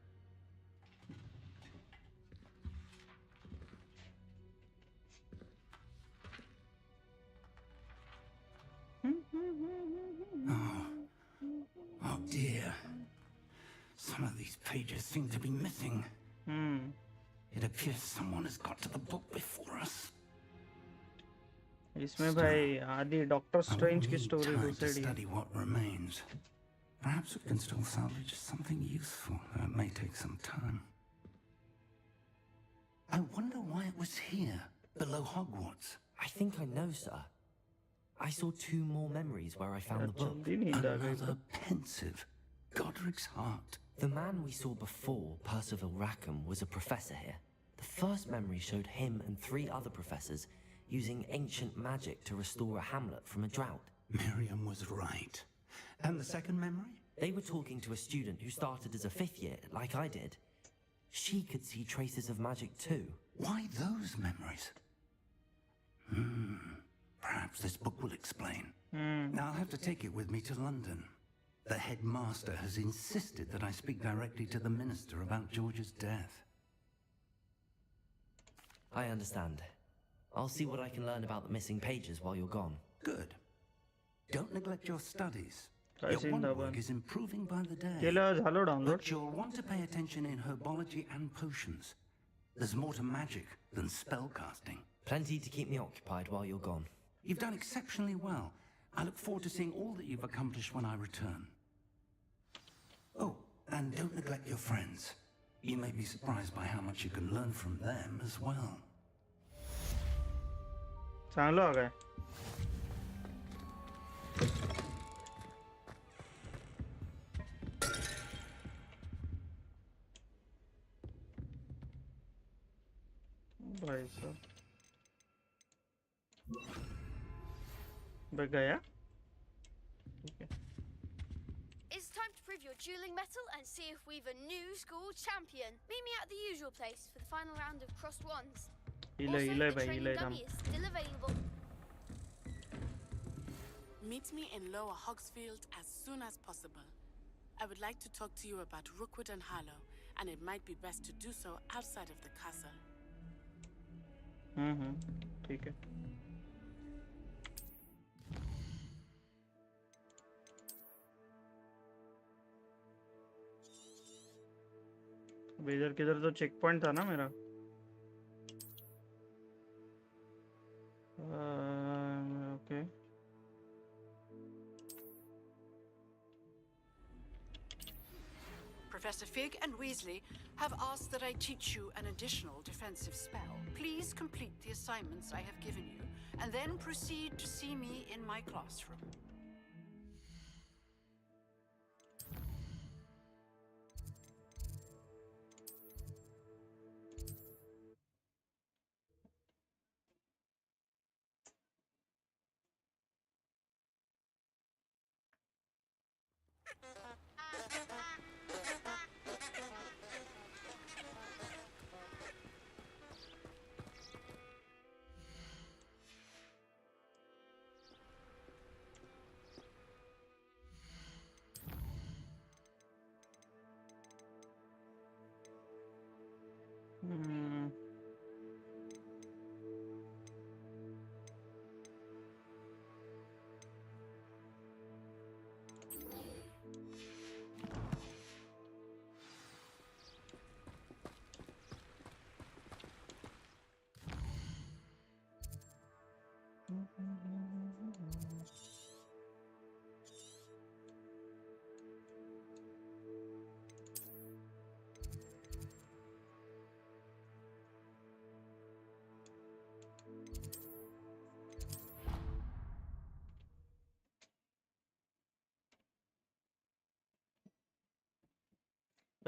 Speaker 3: Oh dear. Some of these pages seem to be missing. It appears someone has got to the book before us.
Speaker 1: इसमें भाई आदि doctor strange की story
Speaker 3: Time to
Speaker 1: घुसेड़ी है.
Speaker 3: study what remains. Perhaps we can still salvage something useful. It may take some time. I wonder why it was here, below Hogwarts.
Speaker 2: I think I know, sir. I saw 2 more memories where I found the book.
Speaker 3: Another pensive Godric's heart.
Speaker 2: The man we saw before, Percival Rackham, was a professor here. The first memory showed him and 3 other professors using ancient magic to restore a hamlet from a drought.
Speaker 3: Miriam was right. And the second memory?
Speaker 2: They were talking to a student who started as a 5th year, like I did. She could see traces of magic too.
Speaker 3: Why those memories? Perhaps this book will explain. Now I'll have to take it with me to London. The headmaster has insisted that I speak directly to the minister about George's death.
Speaker 2: I understand. I'll see what I can learn about the missing pages while you're gone.
Speaker 3: Good. Don't neglect your studies.
Speaker 1: I
Speaker 3: Your
Speaker 1: seen
Speaker 3: wand
Speaker 1: that
Speaker 3: work
Speaker 1: one.
Speaker 3: is improving by the day.
Speaker 1: केला झालो download.
Speaker 3: But you'll want to pay attention in herbology and potions. There's more to magic than spellcasting.
Speaker 2: Plenty to keep me occupied while you're gone.
Speaker 3: You've done exceptionally well. I look forward to seeing all that you've accomplished when I return. Oh, and don't neglect your friends. You may be surprised by how much you can learn from them as well.
Speaker 1: चांगलं हो गया. भाई साहब. बच गया? Okay.
Speaker 8: It's time to prove your dueling mettle and see if we've a new school champion. Meet me at the usual place for the final round of crossed wands.
Speaker 1: Ilay,
Speaker 8: Also,
Speaker 1: ilay
Speaker 8: the
Speaker 1: bhai,
Speaker 8: training
Speaker 1: ilay
Speaker 8: dummy
Speaker 1: dam.
Speaker 8: is still available.
Speaker 18: Meet me in Lower Hogsfield as soon as possible. I would like to talk to you about Rookwood and Harlow, and it might be best to do so outside of the castle.
Speaker 1: ठीक है. इधर किधर तो check point था ना मेरा. Okay.
Speaker 4: Professor Fig and Weasley have asked that I teach you an additional defensive spell. Please complete the assignments I have given you, and then proceed to see me in my classroom.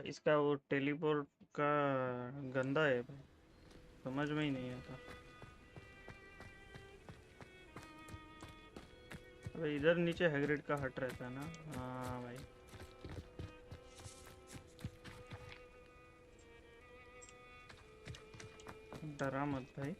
Speaker 1: इसका वो teleport का गंदा है भाई, समझ में ही नहीं आता। अबे इधर नीचे हैग्रिड का हट रहता है ना। हाँ भाई, डरा मत भाई।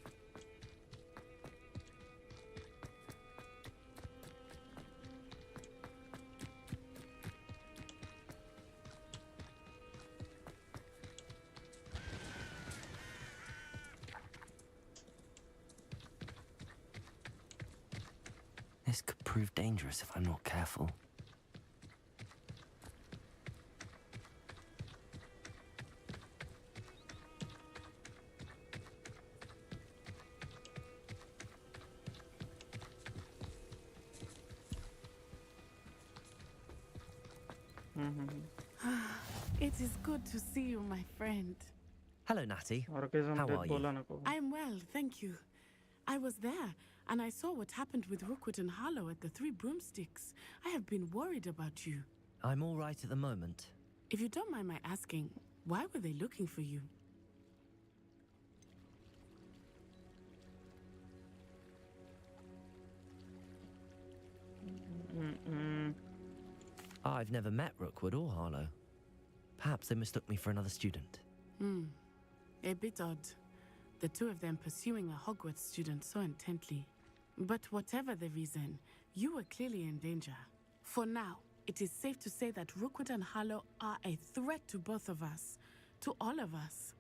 Speaker 2: This could prove dangerous if I'm not careful.
Speaker 17: It is good to see you, my friend.
Speaker 2: Hello, Natty. How are you?
Speaker 17: I'm well, thank you. I was there, and I saw what happened with Rookwood and Harlow at the Three Broomsticks. I have been worried about you.
Speaker 2: I'm all right at the moment.
Speaker 17: If you don't mind my asking, why were they looking for you?
Speaker 2: I've never met Rookwood or Harlow. Perhaps they mistook me for another student.
Speaker 17: A bit odd. The two of them pursuing a Hogwarts student so intently. But whatever the reason, you were clearly in danger. For now, it is safe to say that Rookwood and Harlow are a threat to both of us, to all of us.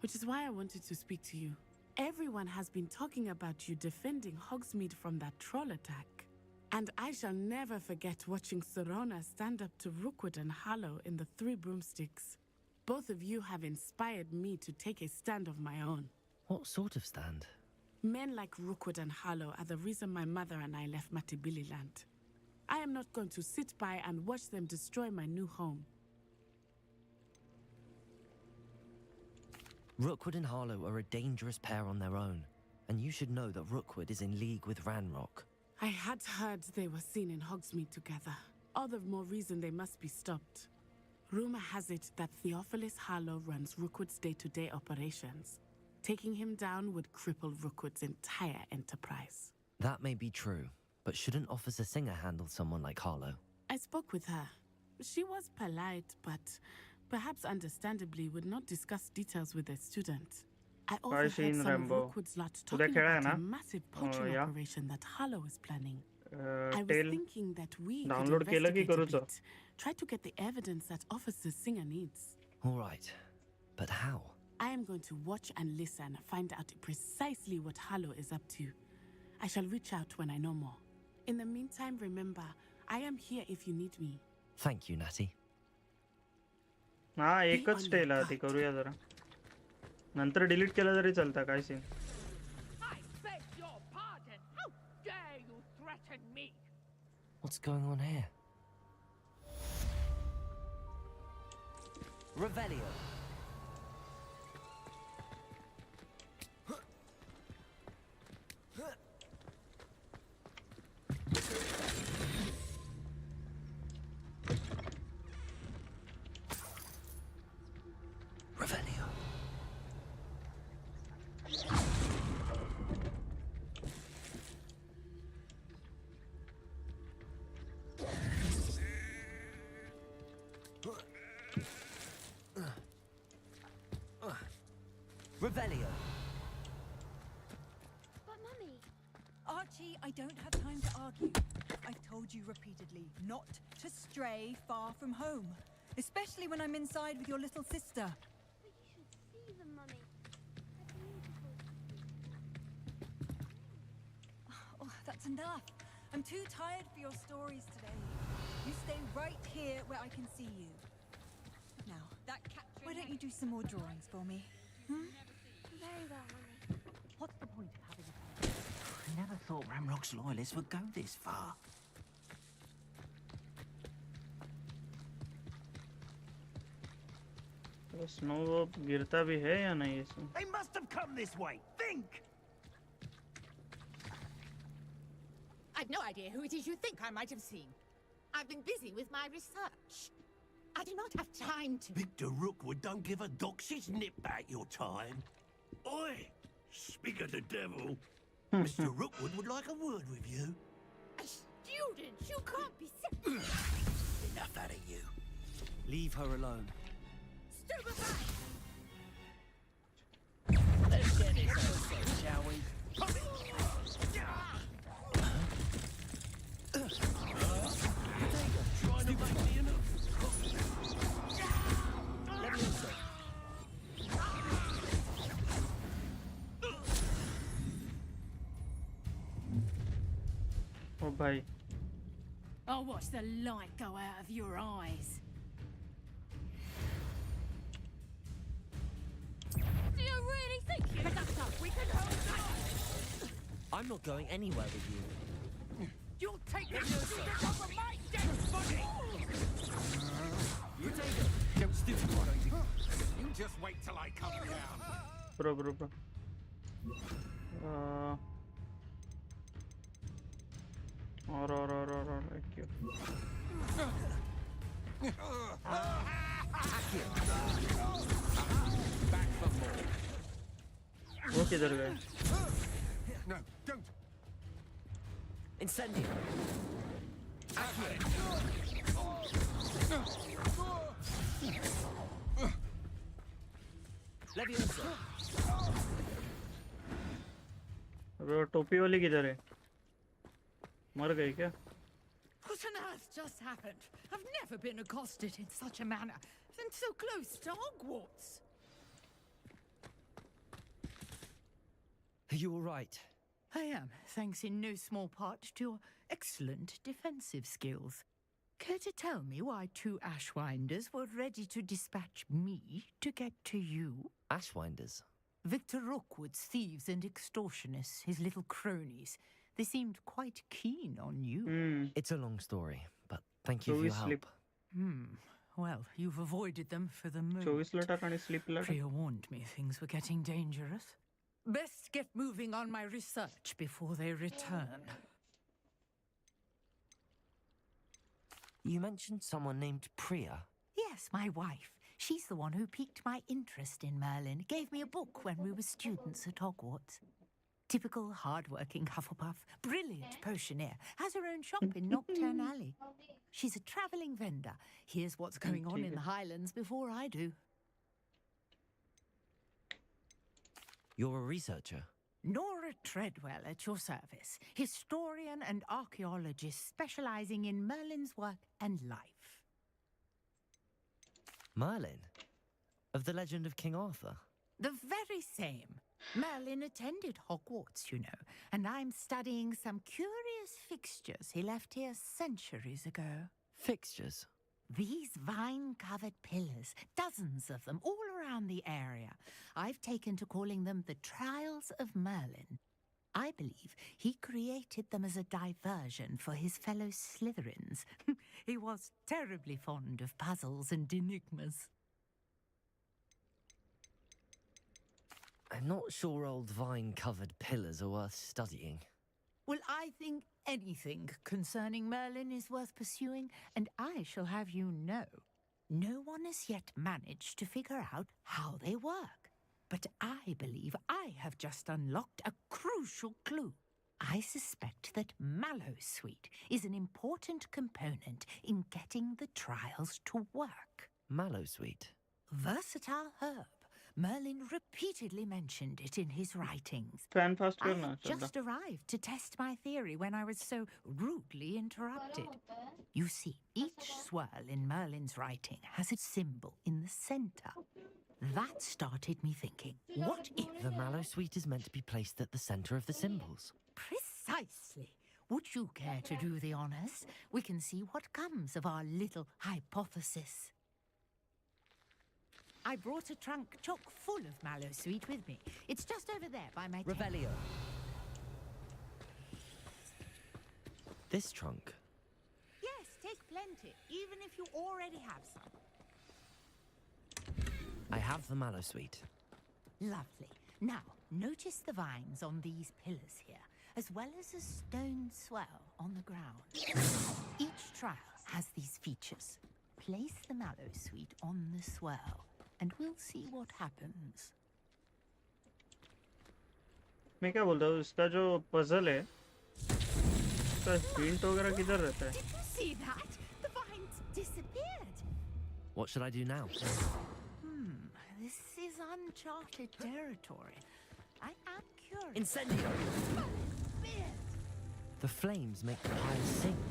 Speaker 17: Which is why I wanted to speak to you. Everyone has been talking about you defending Hogsmeade from that troll attack. And I shall never forget watching Serona stand up to Rookwood and Harlow in the Three Broomsticks. Both of you have inspired me to take a stand of my own.
Speaker 2: What sort of stand?
Speaker 17: Men like Rookwood and Harlow are the reason my mother and I left Matibili Land. I am not going to sit by and watch them destroy my new home.
Speaker 2: Rookwood and Harlow are a dangerous pair on their own, and you should know that Rookwood is in league with Ranrock.
Speaker 17: I had heard they were seen in Hogsmeade together. All the more reason they must be stopped. Rumor has it that Theophilus Harlow runs Rookwood's day-to-day operations. Taking him down would cripple Rookwood's entire enterprise.
Speaker 2: That may be true, but shouldn't Officer Singer handle someone like Harlow?
Speaker 17: I spoke with her. She was polite, but perhaps understandably would not discuss details with a student. I also heard some of Rookwood's lot talking about a massive poaching operation that Harlow is planning. I was thinking that we could investigate a bit. Try to get the evidence that Officer Singer needs.
Speaker 2: All right, but how?
Speaker 17: I am going to watch and listen, find out precisely what Harlow is up to. I shall reach out when I know more. In the meantime, remember, I am here if you need me.
Speaker 2: Thank you, Natty.
Speaker 1: हाँ एकच stele आधी करूया जरा नंतर delete केलं तरी चालतं काय scene
Speaker 11: I beg your pardon. How dare you threaten me?
Speaker 2: What's going on here? Revelio. Revelio. Revelio.
Speaker 8: But Mummy,
Speaker 19: Archie, I don't have time to argue. I've told you repeatedly not to stray far from home, especially when I'm inside with your little sister.
Speaker 8: but you should see them, Mummy. They're beautiful.
Speaker 19: Oh, that's enough. I'm too tired for your stories today. You stay right here where I can see you. Now, that capture. Why don't you do some more drawings for me?
Speaker 8: Very well, Mummy.
Speaker 19: What's the point of having
Speaker 10: I never thought Ramrock's loyalists would go this far.
Speaker 1: Snow गिरता भी है या नहीं इसमें?
Speaker 10: They must have come this way. Think!
Speaker 20: I've no idea who it is you think I might have seen. I've been busy with my research. I do not have time to...
Speaker 10: Victor Rookwood don't give a doxy's nip back your time. Oi! Speak of the devil. Mr. Rookwood would like a word with you.
Speaker 20: A student? You can't be sick.
Speaker 10: Enough out of you.
Speaker 2: Leave her alone.
Speaker 20: Stupefy!
Speaker 10: Let's get this over, shall we? Trying to make me enough.
Speaker 1: Oh bhai.
Speaker 20: I'll watch the light go out of your eyes. Do you really think you... Conductor, we can hold that!
Speaker 2: I'm not going anywhere with you.
Speaker 20: You'll take the student off of my dead body!
Speaker 10: Don't stupid one, Daisy. You just wait till I come down.
Speaker 1: Bro. और क्यों? वो किधर गए?
Speaker 10: No, don't.
Speaker 2: Incendio. Leviosa.
Speaker 1: अबे वो टोपी वाली किधर है? मर गई क्या?
Speaker 20: What on earth just happened? I've never been accosted in such a manner, and so close to Hogwarts.
Speaker 2: Are you all right?
Speaker 20: I am, thanks in no small part to your excellent defensive skills. Care to tell me why two Ashwinders were ready to dispatch me to get to you?
Speaker 2: Ashwinders?
Speaker 20: Victor Rookwood's thieves and extortionists, his little cronies. They seemed quite keen on you.
Speaker 2: It's a long story, but thank you for your help.
Speaker 20: Well, you've avoided them for the moment.
Speaker 1: 24 लटा कानी sleep लटा.
Speaker 20: Pre-warned me things were getting dangerous. Best get moving on my research before they return.
Speaker 2: You mentioned someone named Priya.
Speaker 20: Yes, my wife. She's the one who piqued my interest in Merlin. Gave me a book when we were students at Hogwarts. Typical hard-working Hufflepuff, brilliant potioneer, has her own shop in Nocturne Alley. She's a travelling vendor. Hears what's going on in the Highlands before I do.
Speaker 2: You're a researcher?
Speaker 20: Nora Treadwell at your service, historian and archaeologist specialising in Merlin's work and life.
Speaker 2: Merlin? Of the legend of King Arthur?
Speaker 20: The very same. Merlin attended Hogwarts, you know, and I'm studying some curious fixtures he left here centuries ago.
Speaker 2: Fixtures?
Speaker 20: These vine-covered pillars, dozens of them, all around the area. I've taken to calling them the Trials of Merlin. I believe he created them as a diversion for his fellow Slytherins. He was terribly fond of puzzles and enigmas.
Speaker 2: I'm not sure old vine-covered pillars are worth studying.
Speaker 20: Well, I think anything concerning Merlin is worth pursuing, and I shall have you know, no one has yet managed to figure out how they work. But I believe I have just unlocked a crucial clue. I suspect that Mallowsweet is an important component in getting the trials to work.
Speaker 2: Mallowsweet?
Speaker 20: Versatile herb. Merlin repeatedly mentioned it in his writings.
Speaker 1: Fan fast
Speaker 20: I
Speaker 1: करना
Speaker 20: had just arrived to test my theory when I was so rudely interrupted. You see, each swirl in Merlin's writing has a symbol in the center. That started me thinking, what if...
Speaker 2: The Mallowsweet is meant to be placed at the center of the symbols.
Speaker 20: Precisely. Would you care to do the honors? We can see what comes of our little hypothesis. I brought a trunk chock full of Mallowsweet with me. It's just over there by my tent.
Speaker 2: Revelio. This trunk?
Speaker 20: Yes, take plenty, even if you already have some.
Speaker 2: I have the Mallowsweet.
Speaker 20: Lovely. Now, notice the vines on these pillars here, as well as a stone swell on the ground. Each trial has these features. Place the Mallowsweet on the swell, and we'll see what happens.
Speaker 1: मैं क्या बोलता हूँ इसका जो puzzle है इसका hint वगैरह किधर रहता है?
Speaker 20: Did you see that? The vines disappeared.
Speaker 2: What should I do now?
Speaker 20: This is uncharted territory. I am curious.
Speaker 2: Incendio! The flames make the pile sink.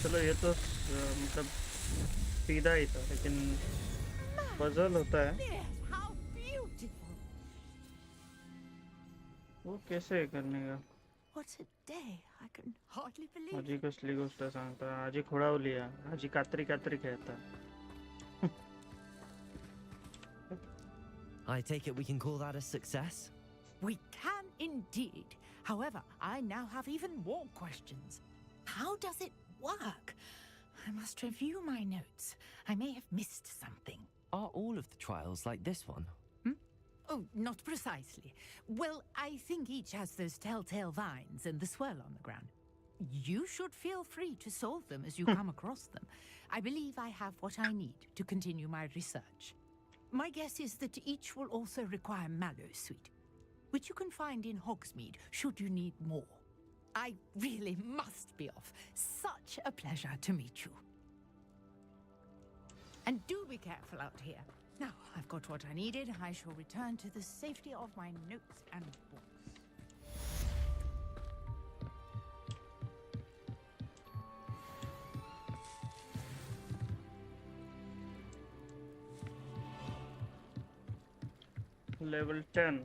Speaker 1: चलो ये तो मतलब सीधा ही था लेकिन पजल होता है
Speaker 20: How beautiful!
Speaker 1: वो कैसे करने का
Speaker 20: What a day! I can hardly believe
Speaker 1: आजी कसली गोष्ट सांगता आजी खोडावलिया आजी कात्री कात्री खेळता
Speaker 2: I take it we can call that a success?
Speaker 20: We can indeed. However, I now have even more questions. How does it work? I must review my notes. I may have missed something.
Speaker 2: Are all of the trials like this one?
Speaker 20: Oh, not precisely. Well, I think each has those telltale vines and the swirl on the ground. You should feel free to solve them as you come across them. I believe I have what I need to continue my research. My guess is that each will also require Mallowsweet, which you can find in Hogsmeade should you need more. I really must be off. Such a pleasure to meet you. And do be careful out here. Now, I've got what I needed. I shall return to the safety of my notes and books.
Speaker 1: Level 10.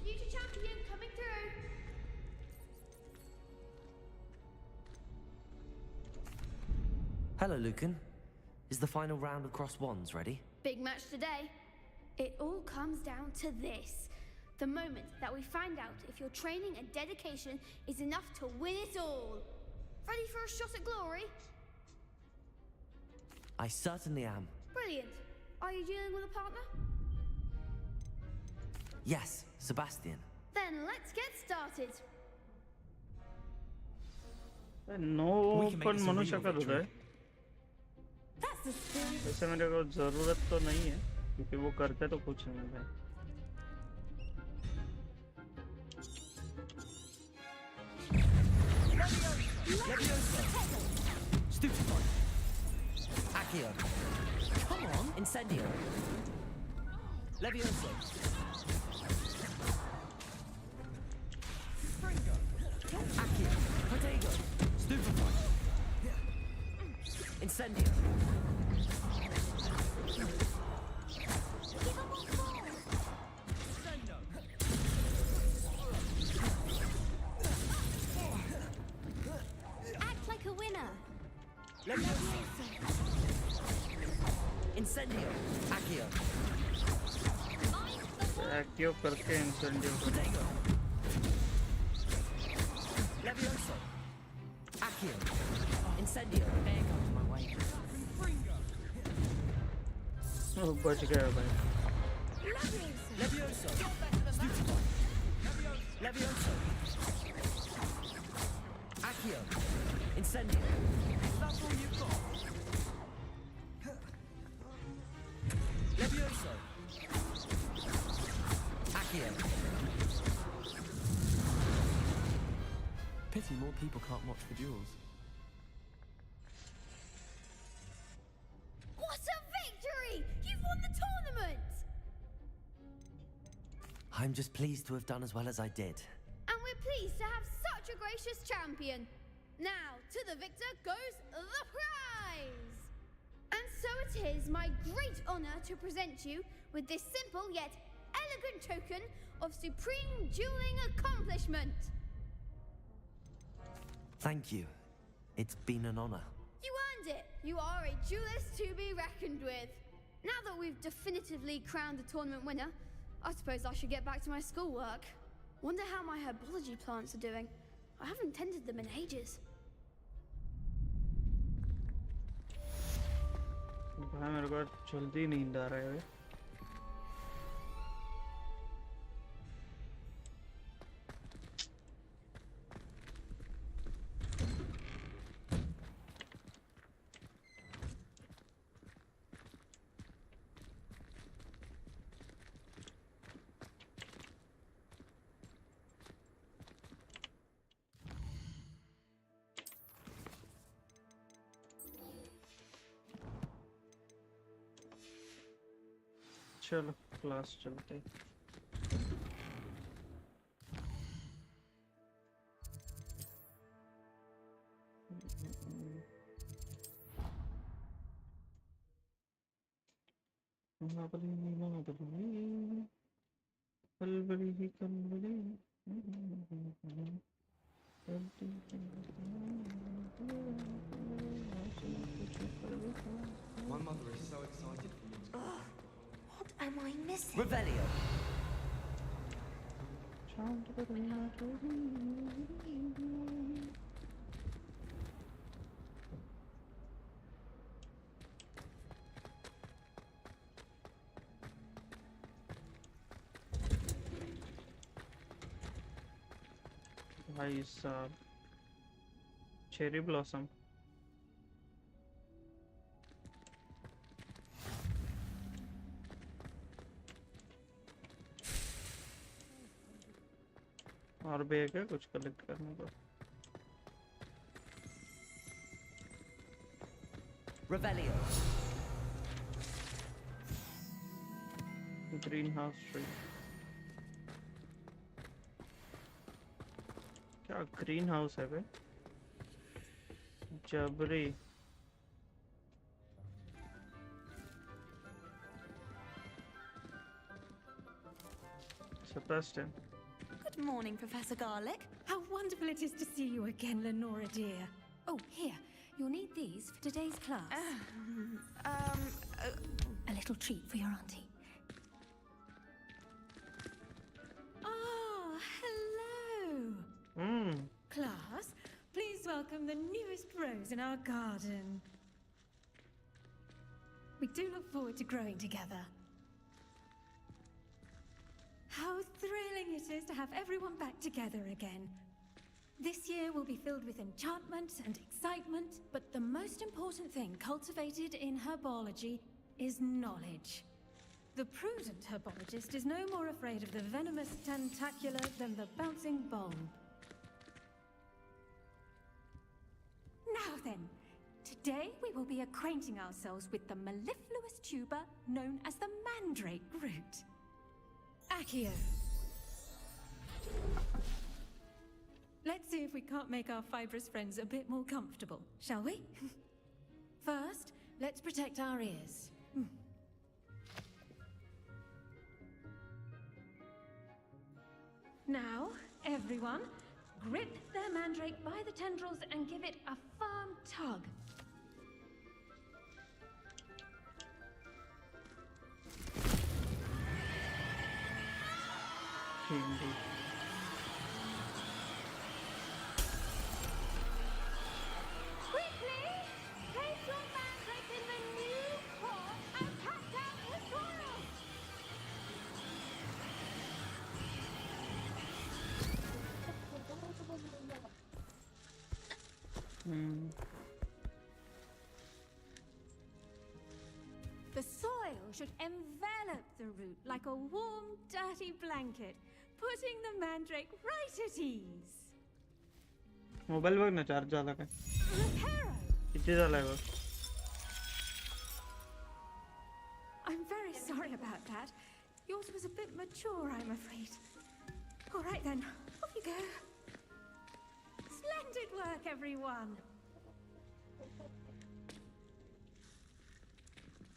Speaker 8: Future champion coming through.
Speaker 2: Hello, Lucan. Is the final round of Cross Wands ready?
Speaker 8: Big match today. It all comes down to this. The moment that we find out if your training and dedication is enough to win it all. Ready for a shot at glory?
Speaker 2: I certainly am.
Speaker 8: Brilliant. Are you dealing with a partner?
Speaker 2: Yes, Sebastian.
Speaker 8: Then let's get started.
Speaker 1: No पण म्हणू शकत होता है
Speaker 8: That's the spirit.
Speaker 1: वैसे मेरे को जरूरत तो नहीं है क्योंकि वो करते तो कुछ नहीं है
Speaker 2: Stupefy. Accio. Come on! Incendio. Levioso. Springo. Accio. Protego. Stupefy. Incendio. Sendo.
Speaker 5: Act like a winner.
Speaker 2: Levioso. Incendio. Accio.
Speaker 1: Accio करके incendio
Speaker 2: Protego. Levioso. Accio. Incendio. There goes my way.
Speaker 1: Oh, बच गया भाई.
Speaker 2: Levioso. Stupefy. Levioso. Accio. Incendio. That's all you've got. Levioso. Accio.
Speaker 21: Pity more people can't watch the duels.
Speaker 8: What a victory! You've won the tournament!
Speaker 2: I'm just pleased to have done as well as I did.
Speaker 8: And we're pleased to have such a gracious champion. Now, to the victor goes the prize! And so it is my great honor to present you with this simple yet elegant token of supreme dueling accomplishment.
Speaker 2: Thank you. It's been an honor.
Speaker 8: You earned it. You are a duelist to be reckoned with. Now that we've definitively crowned the tournament winner, I suppose I should get back to my schoolwork. Wonder how my herbology plants are doing. I haven't tended them in ages.
Speaker 1: भाई मेरे को जल्दी नींद आ रहा है. चलो class चलते.
Speaker 16: My mother is so excited for you to
Speaker 5: What am I missing?
Speaker 2: Revelio.
Speaker 1: भाई साहब चेरी ब्लॉसम. और भी है क्या कुछ कलेक्ट करने को?
Speaker 2: Revelio.
Speaker 1: Green house tree. क्या ग्रीन हाउस है बे? जबरी. Sebastian.
Speaker 22: Good morning, Professor Garlick. How wonderful it is to see you again, Lenora dear. Oh, here. You'll need these for today's class. A little treat for your auntie. Oh, hello. Class, please welcome the newest rose in our garden. We do look forward to growing together. How thrilling it is to have everyone back together again. This year will be filled with enchantment and excitement, but the most important thing cultivated in herbology is knowledge. The prudent herbologist is no more afraid of the venomous tentacula than the bouncing bulb. Now then, to Today we will be acquainting ourselves with the mellifluous tuber known as the mandrake root. Accio. Let's see if we can't make our fibrous friends a bit more comfortable, shall we? First, let's protect our ears. Now, everyone, grip their mandrake by the tendrils and give it a firm tug. Quickly, place your mandrake in the new pot and cut out the soil. The soil should envelop the root like a warm, dirty blanket, putting the mandrake right at ease.
Speaker 1: Mobile बघ ना charge झाला काय किती झालाय बघ
Speaker 22: I'm very sorry about that. Yours was a bit mature, I'm afraid. All right then, off you go. Splendid work, everyone.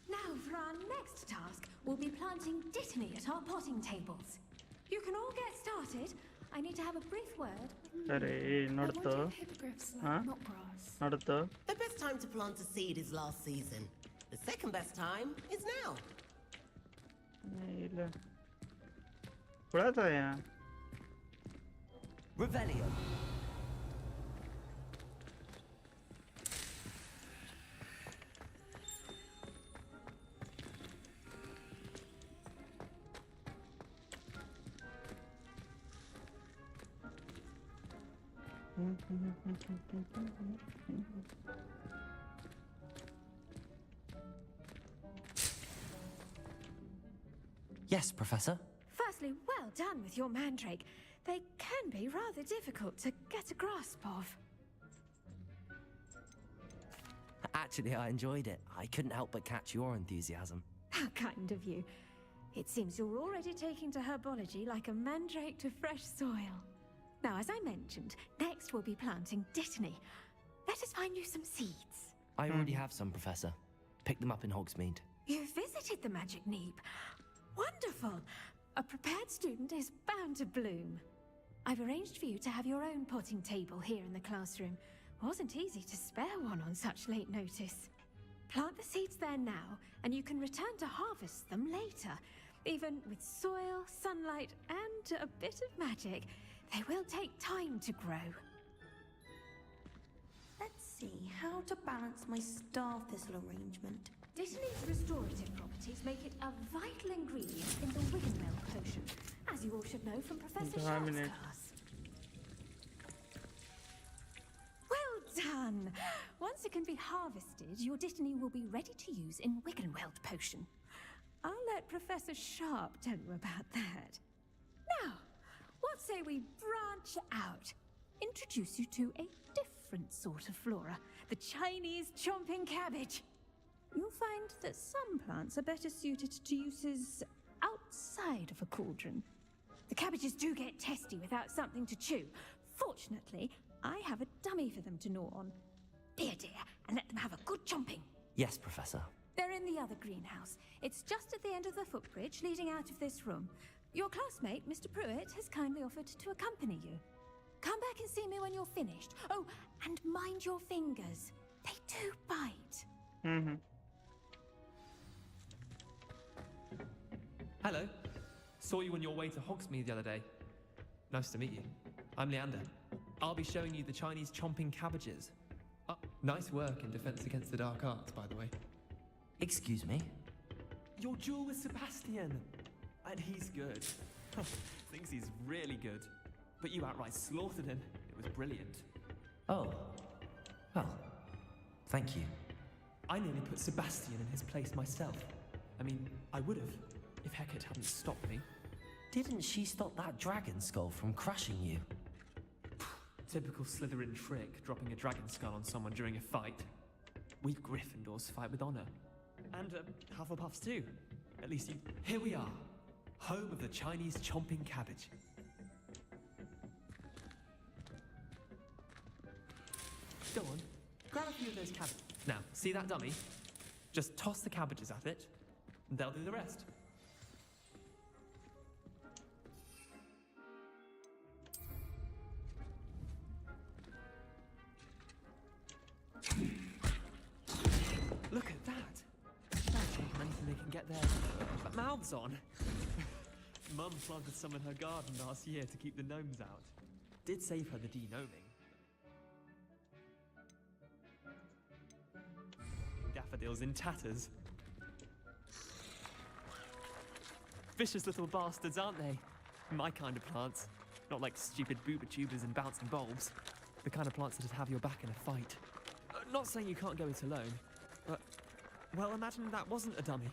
Speaker 22: Now for our next task, we'll be planting dittany at our potting tables. You can all get started. I need to have a brief word.
Speaker 1: अरे नडतो हाँ नडतो
Speaker 7: The best time to plant a seed is last season. The second best time is now.
Speaker 1: नहीं ले पड़ा था यहाँ
Speaker 2: Revelio. Yes, Professor?
Speaker 22: Firstly, well done with your mandrake. They can be rather difficult to get a grasp of.
Speaker 2: Actually, I enjoyed it. I couldn't help but catch your enthusiasm.
Speaker 22: How kind of you. It seems you're already taking to herbology like a mandrake to fresh soil. Now, as I mentioned, next we'll be planting dittany. Let us find you some seeds.
Speaker 2: I already have some, Professor. Picked them up in Hogsmeade.
Speaker 22: You visited the Magic Neep. Wonderful. A prepared student is bound to bloom. I've arranged for you to have your own potting table here in the classroom. Wasn't easy to spare one on such late notice. Plant the seeds there now, and you can return to harvest them later. Even with soil, sunlight, and a bit of magic, they will take time to grow.
Speaker 9: Let's see how to balance my star thistle arrangement.
Speaker 22: Dittany's restorative properties make it a vital ingredient in the Wiggenweld potion, as you all should know from Professor Sharp's class. Well done! Once it can be harvested, your dittany will be ready to use in Wiggenweld potion. I'll let Professor Sharp tell you about that. Now, what say we branch out? Introduce you to a different sort of flora, the Chinese chomping cabbage. You'll find that some plants are better suited to uses outside of a cauldron. The cabbages do get testy without something to chew. Fortunately, I have a dummy for them to gnaw on. Be a dear and let them have a good chomping.
Speaker 2: Yes, Professor.
Speaker 22: They're in the other greenhouse. It's just at the end of the footbridge leading out of this room. Your classmate, Mr. Pruitt, has kindly offered to accompany you. Come back and see me when you're finished. Oh, and mind your fingers. They do bite.
Speaker 21: Hello. Saw you on your way to Hogsmeade the other day. Nice to meet you. I'm Leander. I'll be showing you the Chinese chomping cabbages. Nice work in Defense Against the Dark Arts, by the way.
Speaker 2: Excuse me?
Speaker 21: Your duel with Sebastian. And he's good. Thinks he's really good. But you outright slaughtered him. It was brilliant.
Speaker 2: Oh. Well, thank you.
Speaker 21: I nearly put Sebastian in his place myself. I mean, I would have, if Hecate hadn't stopped me.
Speaker 2: Didn't she stop that dragon skull from crushing you?
Speaker 21: Typical Slytherin trick, dropping a dragon skull on someone during a fight. We Gryffindors fight with honor. And Hufflepuffs too. At least you... Here we are. Home of the Chinese chomping cabbage. Go on, grab a few of those cabbages. Now, see that dummy? Just toss the cabbages at it, and they'll do the rest. Look at that! That's anything they can get their mouths on. Mum planted some in her garden last year to keep the gnomes out. Did save her the de-gnoming. Daffodils in tatters. Vicious little bastards, aren't they? My kind of plants. Not like stupid booba tubers and bouncing bulbs. The kind of plants that'd have your back in a fight. Not saying you can't go it alone, but... Well, imagine that wasn't a dummy.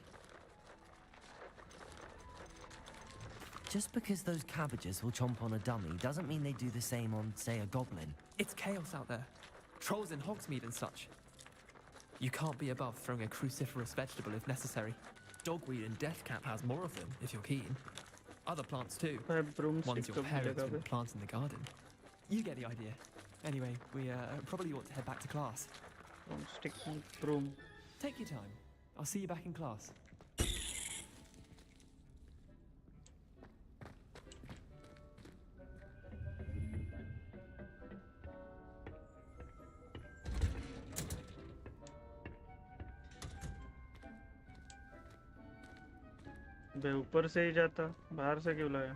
Speaker 2: Just because those cabbages will chomp on a dummy doesn't mean they do the same on, say, a goblin.
Speaker 21: It's chaos out there. Trolls in Hogsmeade and such. You can't be above throwing a cruciferous vegetable if necessary. Dogweed and deathcap has more of them, if you're keen. Other plants too. Ones your parents would plant in the garden. You get the idea. Anyway, we probably ought to head back to class.
Speaker 1: Broomstick and broom.
Speaker 21: Take your time. I'll see you back in class.
Speaker 1: बे ऊपर से ही जाता, बाहर से क्यों लाया?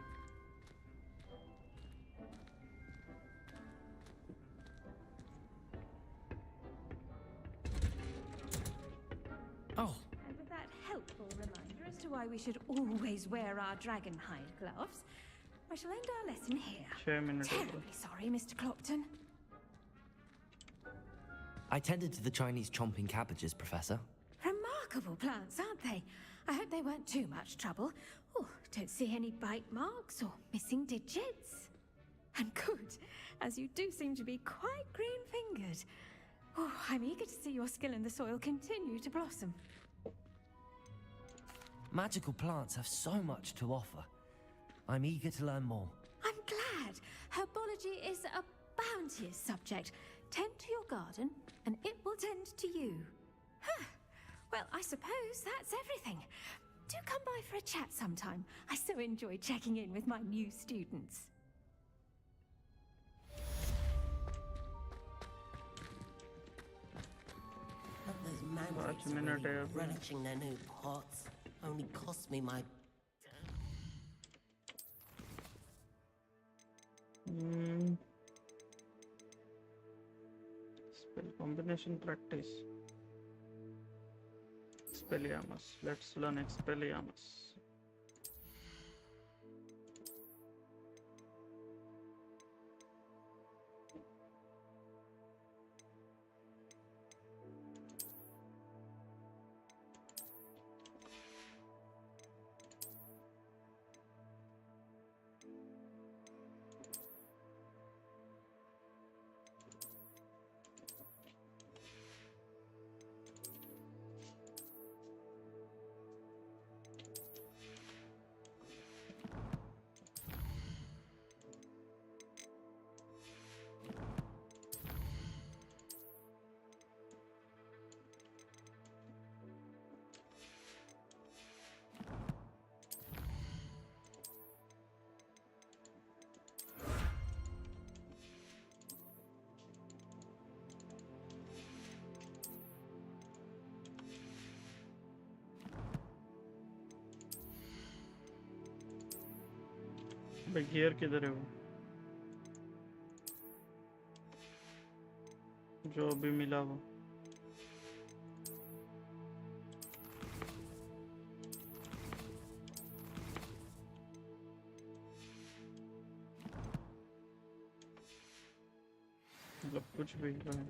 Speaker 21: Oh.
Speaker 22: And with that helpful reminder as to why we should always wear our dragon hide gloves, I shall end our lesson here. Terribly sorry, Mr. Clopton.
Speaker 2: I tended to the Chinese chomping cabbages, Professor.
Speaker 22: Remarkable plants, aren't they? I hope they weren't too much trouble. Oh, don't see any bite marks or missing digits. And good, as you do seem to be quite green-fingered. Oh, I'm eager to see your skill in the soil continue to blossom.
Speaker 2: Magical plants have so much to offer. I'm eager to learn more.
Speaker 22: I'm glad. Herbology is a bounteous subject. Tend to your garden, and it will tend to you. Huh. Well, I suppose that's everything. Do come by for a chat sometime. I so enjoy checking in with my new students.
Speaker 7: But those mandrake are really relishing their new pots. Only cost me my...
Speaker 1: Spell combination practice. Expelliarmus. Let's learn Expelliarmus. भाई gear किधर है वो जो अभी मिला वो मतलब कुछ भी है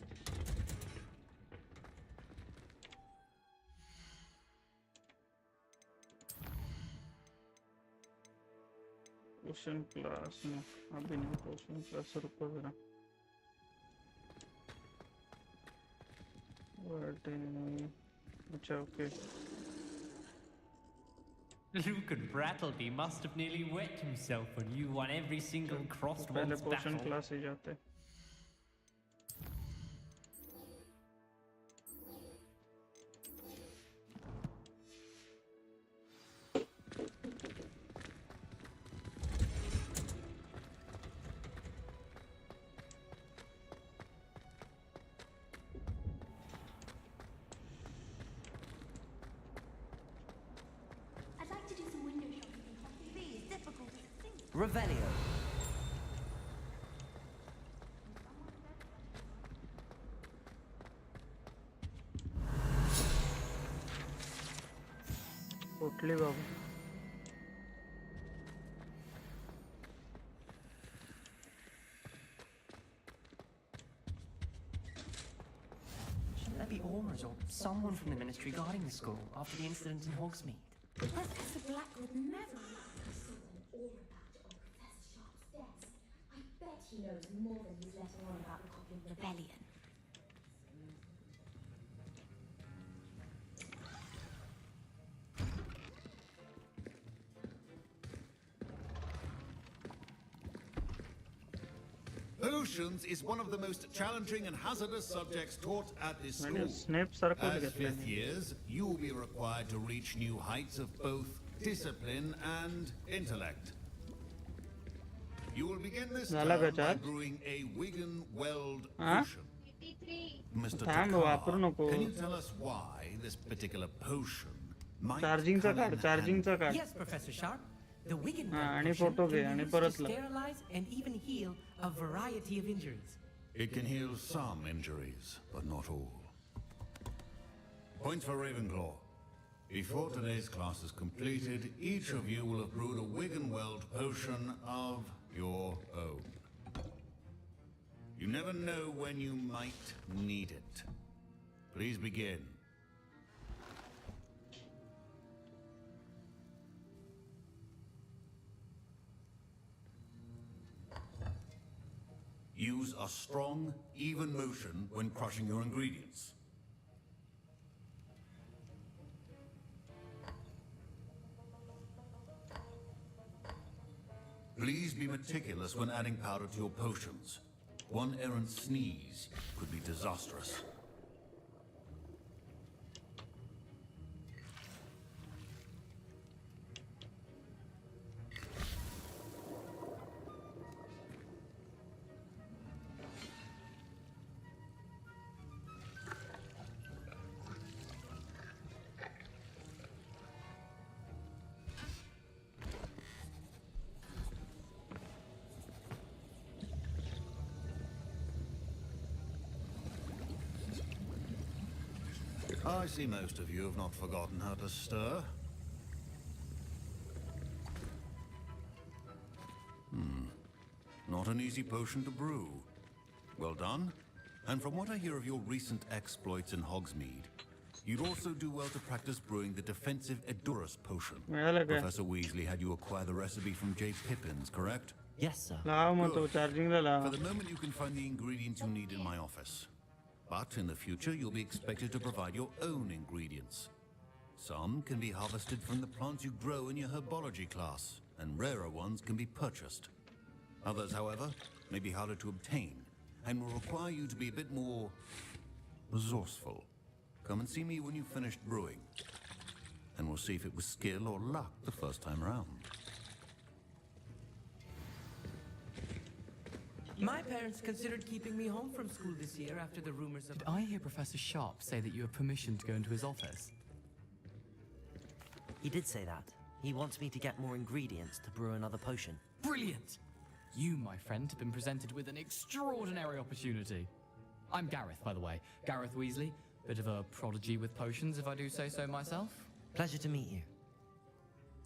Speaker 1: Ocean class में अभी नहीं तो ocean class रुको जरा Okay.
Speaker 12: Luke and Brattleby must have nearly wet himself when you won every single crossed
Speaker 1: पहले
Speaker 12: one's
Speaker 1: पोशन
Speaker 12: battle.
Speaker 1: क्लास ही जाते.
Speaker 5: I'd like to do some window shopping in Hogsmeade. Please, difficult as it seems.
Speaker 2: Revelio.
Speaker 1: पोटली बाबू.
Speaker 12: Shouldn't there be aurors or someone from the ministry guarding the school after the incident in Hogsmeade?
Speaker 22: Professor Black would never.
Speaker 5: I saw an aura badge on Professor Sharp's desk. I bet he knows more than he's letting on about the Goblin Rebellion.
Speaker 14: Potions is one of the most challenging and hazardous subjects taught at this school. As fifth years, you will be required to reach new heights of both discipline and intellect. You will begin this term by brewing a Wigan Weld potion. Mr. Takar, can you tell us why this particular potion might
Speaker 1: Charging
Speaker 14: come in
Speaker 1: charging
Speaker 14: handy?
Speaker 12: Yes, Professor Sharp. The Wigan
Speaker 1: आणि
Speaker 12: potion
Speaker 1: photo
Speaker 12: can
Speaker 1: घे
Speaker 12: be
Speaker 1: आणि
Speaker 12: used to
Speaker 1: परत लाव.
Speaker 12: sterilize and even heal a variety of injuries.
Speaker 14: It can heal some injuries, but not all. Points for Ravenclaw. Before today's class is completed, each of you will have brewed a Wigan Weld potion of your own. You never know when you might need it. Please begin. Use a strong, even motion when crushing your ingredients. Please be meticulous when adding powder to your potions. One errant sneeze could be disastrous. I see most of you have not forgotten how to stir. Not an easy potion to brew. Well done. And from what I hear of your recent exploits in Hogsmeade, you'd also do well to practice brewing the defensive Edurus potion. Professor Weasley had you acquire the recipe from J. Pippin's, correct?
Speaker 2: Yes, sir.
Speaker 14: Good. For the moment, you can find the ingredients you need in my office. But in the future, you'll be expected to provide your own ingredients. Some can be harvested from the plants you grow in your herbology class, and rarer ones can be purchased. Others, however, may be harder to obtain, and will require you to be a bit more resourceful. Come and see me when you've finished brewing, and we'll see if it was skill or luck the first time around.
Speaker 12: My parents considered keeping me home from school this year after the rumors of... Did I hear Professor Sharp say that you have permission to go into his office?
Speaker 2: He did say that. He wants me to get more ingredients to brew another potion.
Speaker 13: Brilliant! You, my friend, have been presented with an extraordinary opportunity. I'm Gareth, by the way. Gareth Weasley. Bit of a prodigy with potions, if I do say so myself.
Speaker 2: Pleasure to meet you.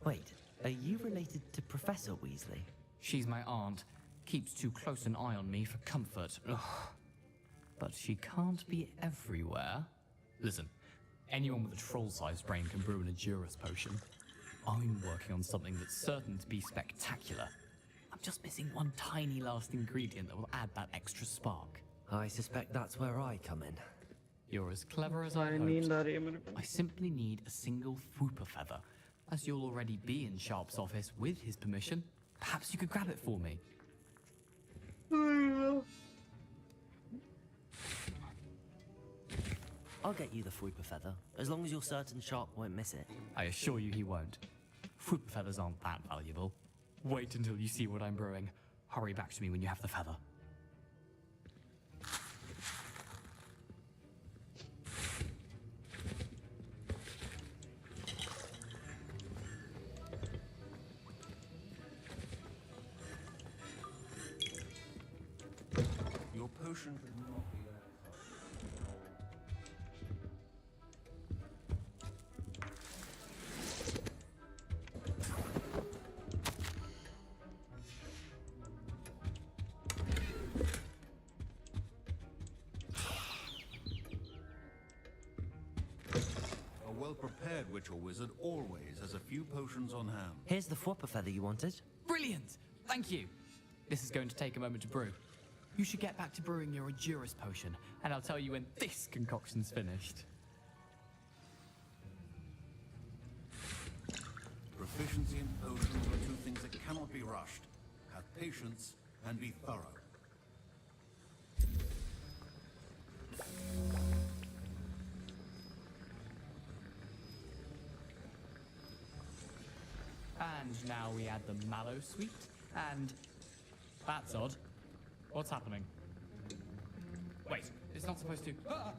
Speaker 2: Wait, are you related to Professor Weasley?
Speaker 13: She's my aunt. Keeps too close an eye on me for comfort. Ugh. But she can't be everywhere. Listen, anyone with a troll-sized brain can brew an Edurus potion. I'm working on something that's certain to be spectacular. I'm just missing one tiny last ingredient that will add that extra spark.
Speaker 2: I suspect that's where I come in.
Speaker 13: You're as clever as I hoped. I simply need a single Fwooper feather. As you'll already be in Sharp's office with his permission, perhaps you could grab it for me.
Speaker 2: I'll get you the Fwooper feather, as long as you're certain Sharp won't miss it.
Speaker 13: I assure you he won't. Fwooper feathers aren't that valuable. Wait until you see what I'm brewing. Hurry back to me when you have the feather.
Speaker 14: Your potion could not be there. A well-prepared witch or wizard always has a few potions on hand.
Speaker 2: Here's the Fwooper feather you wanted.
Speaker 13: Brilliant! Thank you! This is going to take a moment to brew. You should get back to brewing your Adurus potion, and I'll tell you when this concoction's finished.
Speaker 14: Proficiency in potions are two things that cannot be rushed. Have patience and be thorough.
Speaker 13: And now we add the mallow sweet, and... That's odd. What's happening? Wait, it's not supposed to... Ah!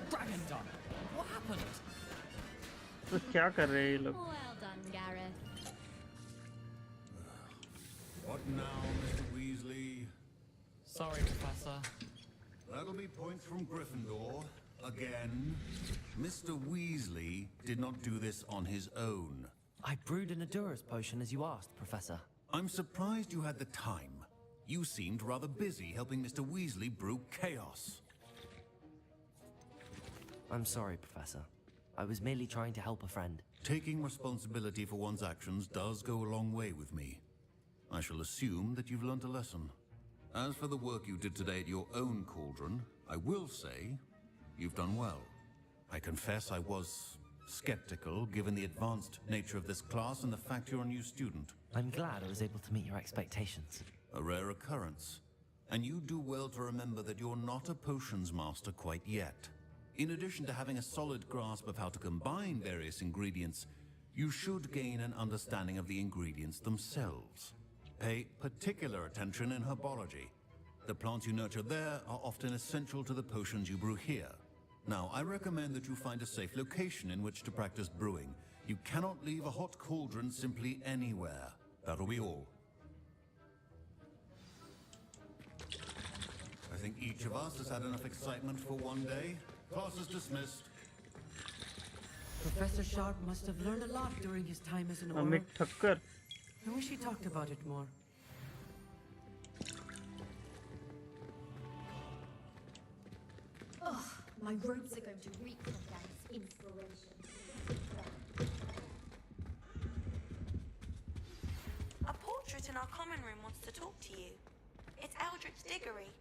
Speaker 13: Dragon done! What happened?
Speaker 1: तो क्या कर रहे हैं ये लोग?
Speaker 5: Well done, Gareth.
Speaker 14: What now, Mr. Weasley?
Speaker 13: Sorry, Professor.
Speaker 14: That'll be points from Gryffindor. Again. Mr. Weasley did not do this on his own.
Speaker 2: I brewed an Adurus potion as you asked, Professor.
Speaker 14: I'm surprised you had the time. You seemed rather busy helping Mr. Weasley brew chaos.
Speaker 2: I'm sorry, Professor. I was merely trying to help a friend.
Speaker 14: Taking responsibility for one's actions does go a long way with me. I shall assume that you've learnt a lesson. As for the work you did today at your own cauldron, I will say you've done well. I confess I was skeptical, given the advanced nature of this class and the fact you're a new student.
Speaker 2: I'm glad I was able to meet your expectations.
Speaker 14: A rare occurrence. And you do well to remember that you're not a potions master quite yet. In addition to having a solid grasp of how to combine various ingredients, you should gain an understanding of the ingredients themselves. Pay particular attention in herbology. The plants you nurture there are often essential to the potions you brew here. Now, I recommend that you find a safe location in which to practice brewing. You cannot leave a hot cauldron simply anywhere. That'll be all. I think each of us has had enough excitement for one day. Class is dismissed.
Speaker 6: Professor Sharp must have learned a lot during his time as an oral.
Speaker 1: Amit Thakkar.
Speaker 6: I wish he talked about it more.
Speaker 5: Ugh, my robes are going to reek from Gareth's inspiration.
Speaker 9: A portrait in our common room wants to talk to you. It's Eldritch Diggory.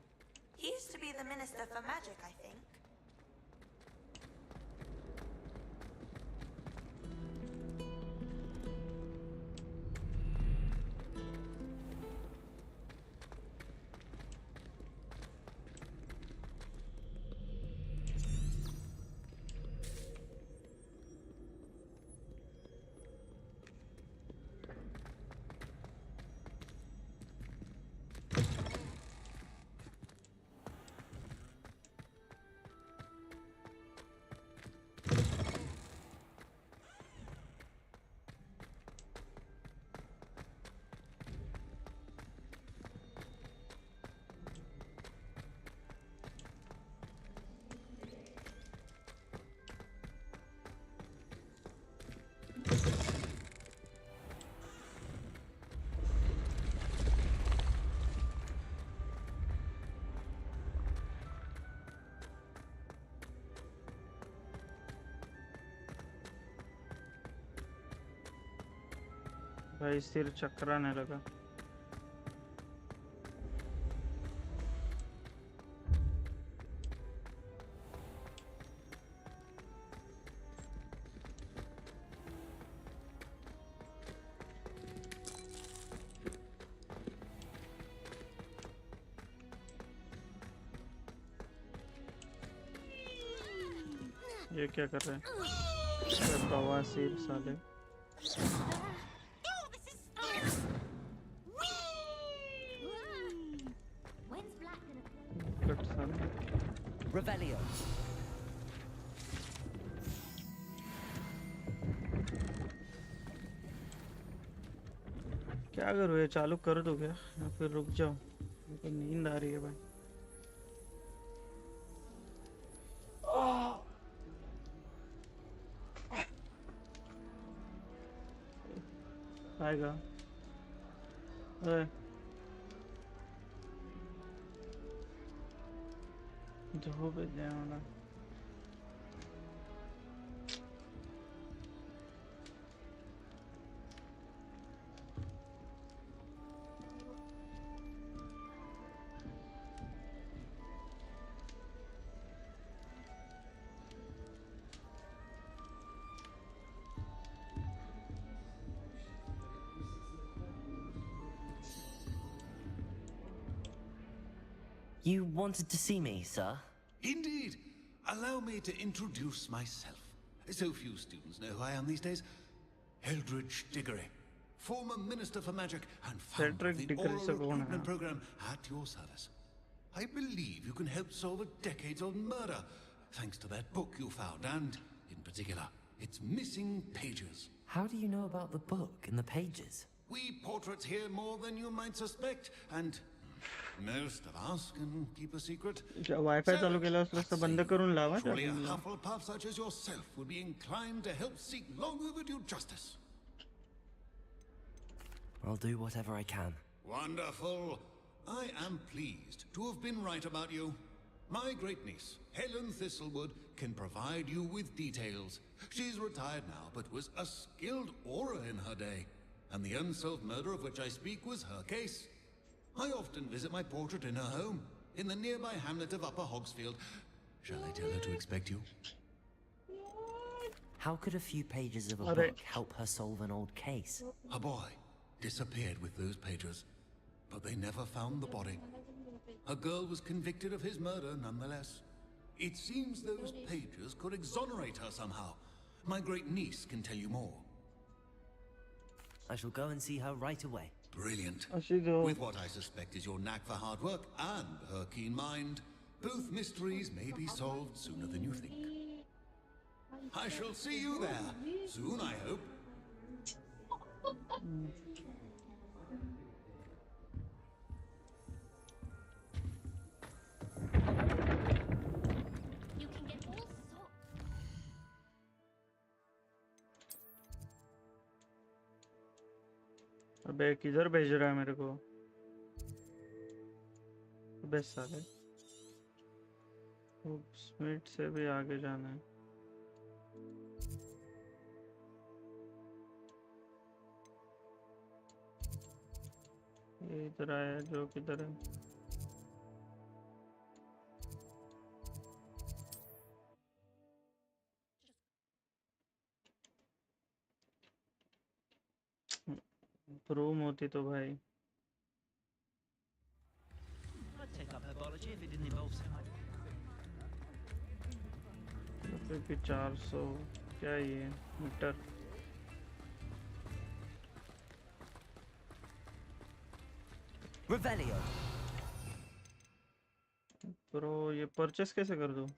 Speaker 9: He used to be the Minister for Magic, I think.
Speaker 1: भाई सिर चकराने लगा. ये क्या कर रहे हैं बवासीर साले कट साले
Speaker 2: Revelio.
Speaker 1: क्या करूँ ये चालू कर दो क्या या फिर रुक जाओ मेरे को नींद आ रही है भाई आएगा जो भी जाना
Speaker 2: You wanted to see me, sir?
Speaker 14: Indeed. Allow me to introduce myself. So few students know who I am these days. Eldridge Diggory, former Minister for Magic and founder of the Oral Recruitment Program at your service. I believe you can help solve a decades-old murder, thanks to that book you found, and, in particular, its missing pages.
Speaker 2: How do you know about the book and the pages?
Speaker 14: We portraits hear more than you might suspect, and most of us can keep a secret.
Speaker 1: Wi-Fi चालू केला उसला सब बंद करून लावा
Speaker 14: Surely a Hufflepuff such as yourself would be inclined to help seek long overdue justice.
Speaker 2: I'll do whatever I can.
Speaker 14: Wonderful. I am pleased to have been right about you. My great niece, Helen Thistlewood, can provide you with details. She's retired now, but was a skilled aura in her day. And the unsolved murder of which I speak was her case. I often visit my portrait in her home, in the nearby hamlet of Upper Hogsfield. Shall I tell her to expect you?
Speaker 2: How could a few pages of a book help her solve an old case?
Speaker 14: A boy disappeared with those pages, but they never found the body. A girl was convicted of his murder nonetheless. It seems those pages could exonerate her somehow. My great niece can tell you more.
Speaker 2: I shall go and see her right away.
Speaker 14: Brilliant.
Speaker 1: With
Speaker 14: what I suspect is your knack for hard work and her keen mind, both mysteries may be solved sooner than you think. I shall see you there soon, I hope.
Speaker 5: You can get all sorts.
Speaker 1: अबे किधर भेज रहा है मेरे को अबे साले Smith से भी आगे जाना है ये इधर आया जो किधर है रूम होती तो भाई
Speaker 3: I'd take up herbology if it didn't involve so much.
Speaker 1: क्योंकि 400 क्या ये मीटर
Speaker 2: Revelio.
Speaker 1: ब्रो ये परचेस कैसे कर दूं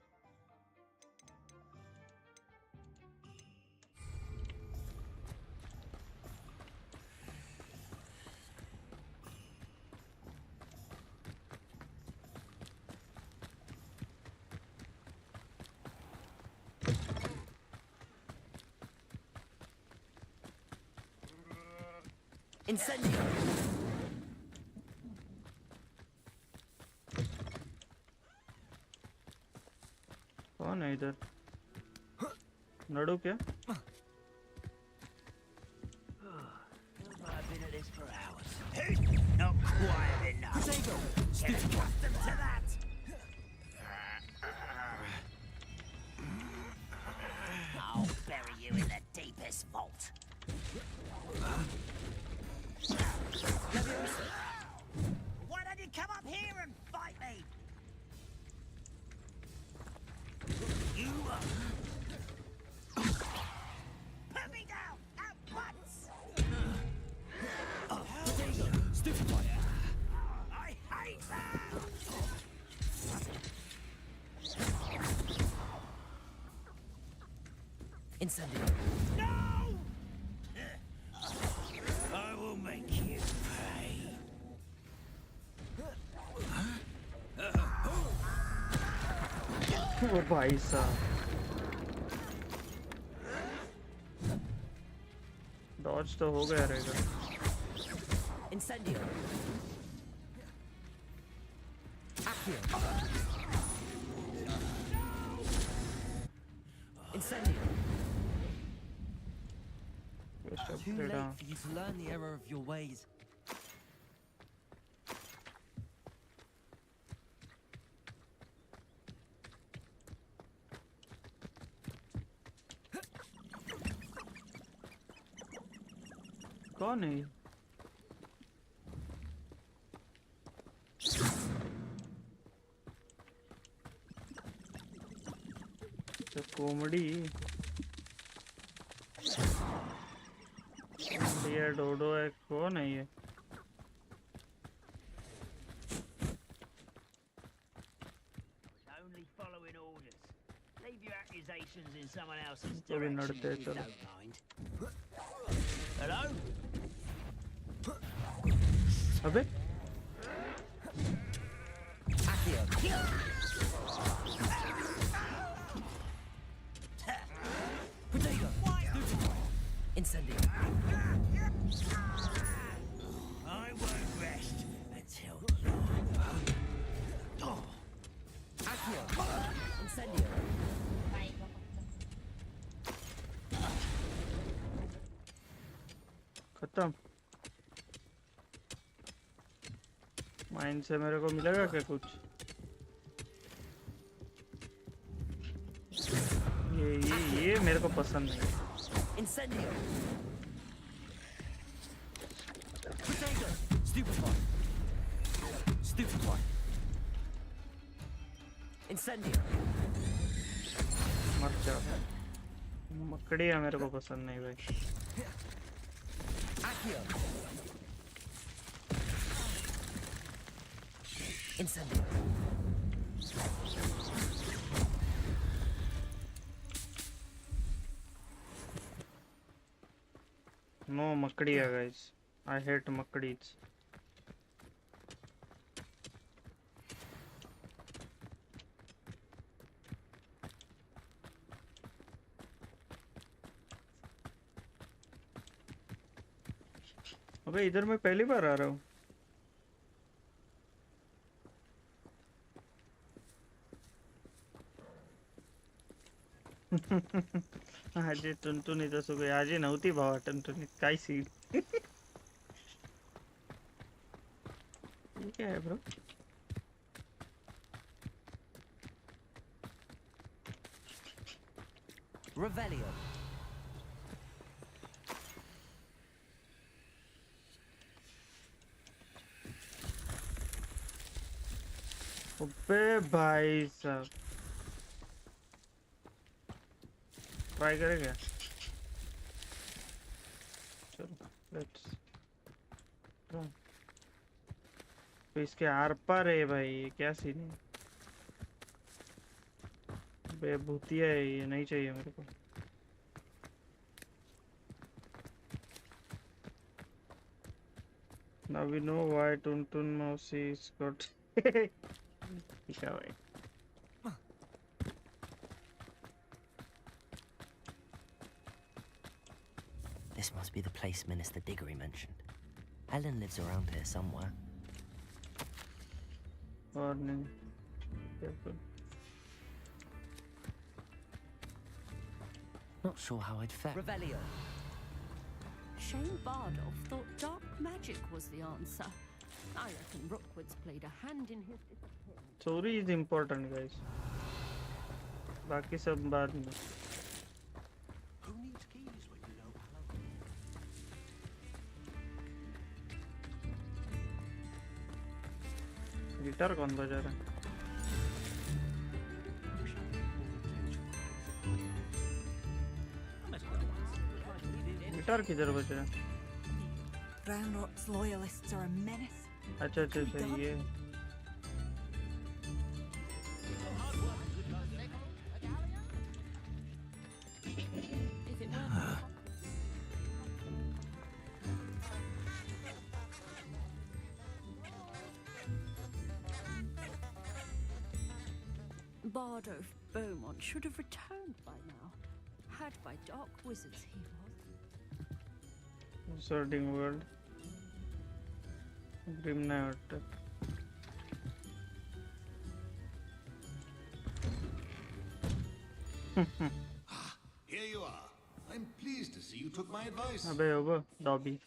Speaker 2: Incendio.
Speaker 1: कौन है इधर लड़ो क्या
Speaker 3: I've been at this for hours. Not quiet enough. Get accustomed to that. I'll bury you in the deepest vault. Why don't you come up here and fight me? You
Speaker 2: Incendio.
Speaker 3: No! I will make you pay.
Speaker 1: ओ भाई साहब Dodge तो हो गया रहेगा
Speaker 2: Incendio. Accio. Incendio. Too late for you to learn the error of your ways.
Speaker 1: कौन है तो comedy ये डोडो है कौन है ये
Speaker 3: Only following orders. Leave your accusations in someone else's
Speaker 1: तो भी
Speaker 3: direction
Speaker 1: नड़ते
Speaker 3: if you
Speaker 1: चलो
Speaker 3: don't mind. Hello?
Speaker 1: अबे
Speaker 2: Accio. Potato. Incendio.
Speaker 3: I won't rest until
Speaker 2: Accio. Incendio.
Speaker 1: खत्म माइन से मेरे को मिलेगा क्या कुछ ये मेरे को पसंद नहीं
Speaker 2: Incendio. Potato. Stupefy. Stupefy. Incendio.
Speaker 1: मर जा मकड़िया मेरे को पसंद नहीं भाई
Speaker 2: Accio. Incendio.
Speaker 1: No मकड़िया guys I hate मकड़ीज अबे इधर मैं पहली बार आ रहा हूँ आज टुनटुनी तसं काही आजी नव्हती भावा टुनटुनीत काय सीन ठीक आहे ब्रो
Speaker 2: Revelio.
Speaker 1: अबे भाई साहब ट्राई करेगा चलो लेट्स तो इसके आर पार है भाई ये क्या सीन है बेभूतिया है ये नहीं चाहिए मेरे को Now we know why Tuntun Mousy is got ठीक है भाई
Speaker 2: This must be the place Minister Diggory mentioned. Ellen lives around here somewhere.
Speaker 1: Warning. Careful.
Speaker 2: Not sure how I'd fare. Revelio.
Speaker 15: Shane Bardolph thought dark magic was the answer. I reckon Rookwood's played a hand in his disappearance.
Speaker 1: Story is important, guys. बाकी सब बाद में.
Speaker 3: Who needs keys when you know Halloween?
Speaker 1: Guitar कौन बजा रहा है? Guitar किधर बज रहा है?
Speaker 19: Brown Rock's loyalists are a menace.
Speaker 1: अच्छा अच्छा अच्छा ये
Speaker 15: Bardo Beaumont should have returned by now. Had by dark wizards he was.
Speaker 1: Wizarding world. Grim Knight.
Speaker 14: Here you are. I'm pleased to see you took my advice.
Speaker 1: अबे होगा Dobby.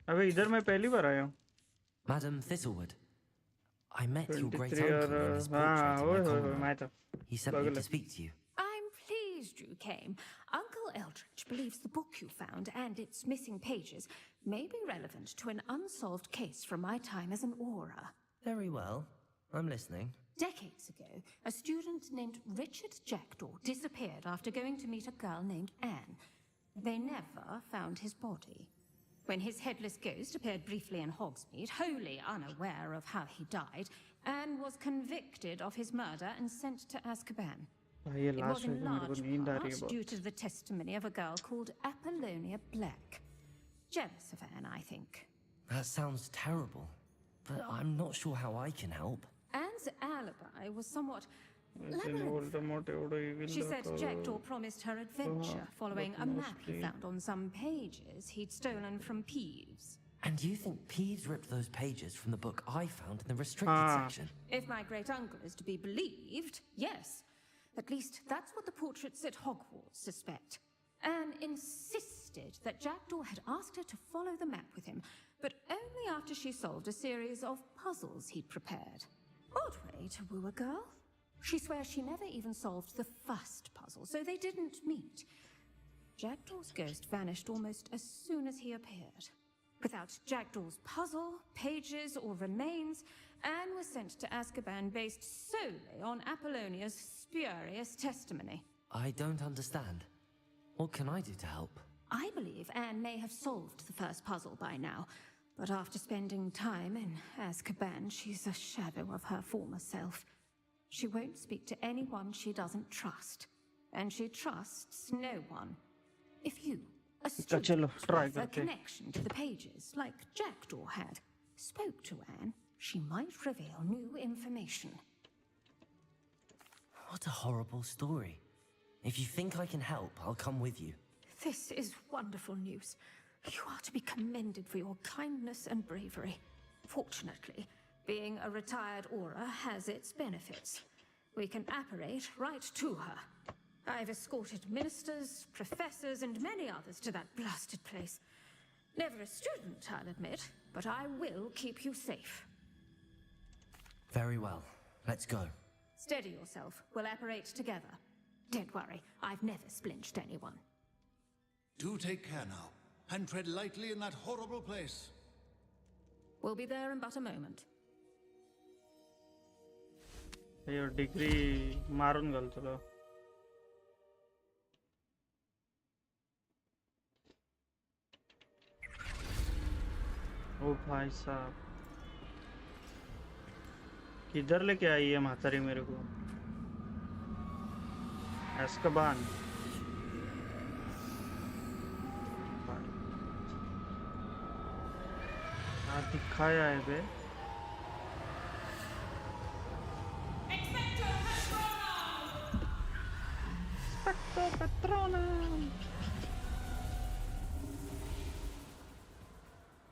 Speaker 1: अबे इधर मैं पहली बार आया हूँ.
Speaker 2: Madam Thistlewood, I met your great
Speaker 1: 23
Speaker 2: uncle in his portrait in my common room. He sent me to speak to you.
Speaker 20: I'm pleased you came. Uncle Eldridge believes the book you found and its missing pages may be relevant to an unsolved case from my time as an aura.
Speaker 2: Very well. I'm listening.
Speaker 20: Decades ago, a student named Richard Jackdaw disappeared after going to meet a girl named Anne. They never found his body. When his headless ghost appeared briefly in Hogsmeade, wholly unaware of how he died, Anne was convicted of his murder and sent to Azkaban.
Speaker 1: ये
Speaker 20: It was
Speaker 1: last
Speaker 20: in
Speaker 1: में मेरे को
Speaker 20: large
Speaker 1: नींद आ रही है
Speaker 20: part due
Speaker 1: बहुत.
Speaker 20: to the testimony of a girl called Apollonia Black. Jealous of Anne, I think.
Speaker 2: That sounds terrible, but I'm not sure how I can help.
Speaker 20: Anne's alibi was somewhat
Speaker 1: वैसे Voldemort एवढं evil
Speaker 20: She said
Speaker 1: दाखवलं.
Speaker 20: Jackdaw promised her adventure following a map he found on some pages he'd stolen from Peeves.
Speaker 2: And you think Peeves ripped those pages from the book I found in the restricted section?
Speaker 20: If my great-uncle is to be believed, yes. At least that's what the portraits at Hogwarts suspect. Anne insisted that Jackdaw had asked her to follow the map with him, but only after she solved a series of puzzles he'd prepared. Odd way to woo a girl. She swears she never even solved the first puzzle, so they didn't meet. Jackdaw's ghost vanished almost as soon as he appeared. Without Jackdaw's puzzle, pages, or remains, Anne was sent to Azkaban based solely on Apollonia's spurious testimony.
Speaker 2: I don't understand. What can I do to help?
Speaker 20: I believe Anne may have solved the first puzzle by now, but after spending time in Azkaban, she's a shadow of her former self. She won't speak to anyone she doesn't trust, and she trusts no one. If you, a student with a connection to the pages, like Jackdaw had, spoke to Anne, she might reveal new information.
Speaker 2: What a horrible story. If you think I can help, I'll come with you.
Speaker 20: This is wonderful news. You are to be commended for your kindness and bravery. Fortunately, being a retired aura has its benefits. We can apparate right to her. I've escorted ministers, professors, and many others to that blasted place. Never a student, I'll admit, but I will keep you safe.
Speaker 2: Very well. Let's go.
Speaker 20: Steady yourself. We'll apparate together. Don't worry, I've never splinched anyone.
Speaker 14: Do take care now, and tread lightly in that horrible place.
Speaker 20: We'll be there in but a moment.
Speaker 1: Your degree मारून घाल तुला. ओ भाई साहब किधर लेके आई है मातारी मेरे को? एस्कबान. हाँ दिखाया है बे.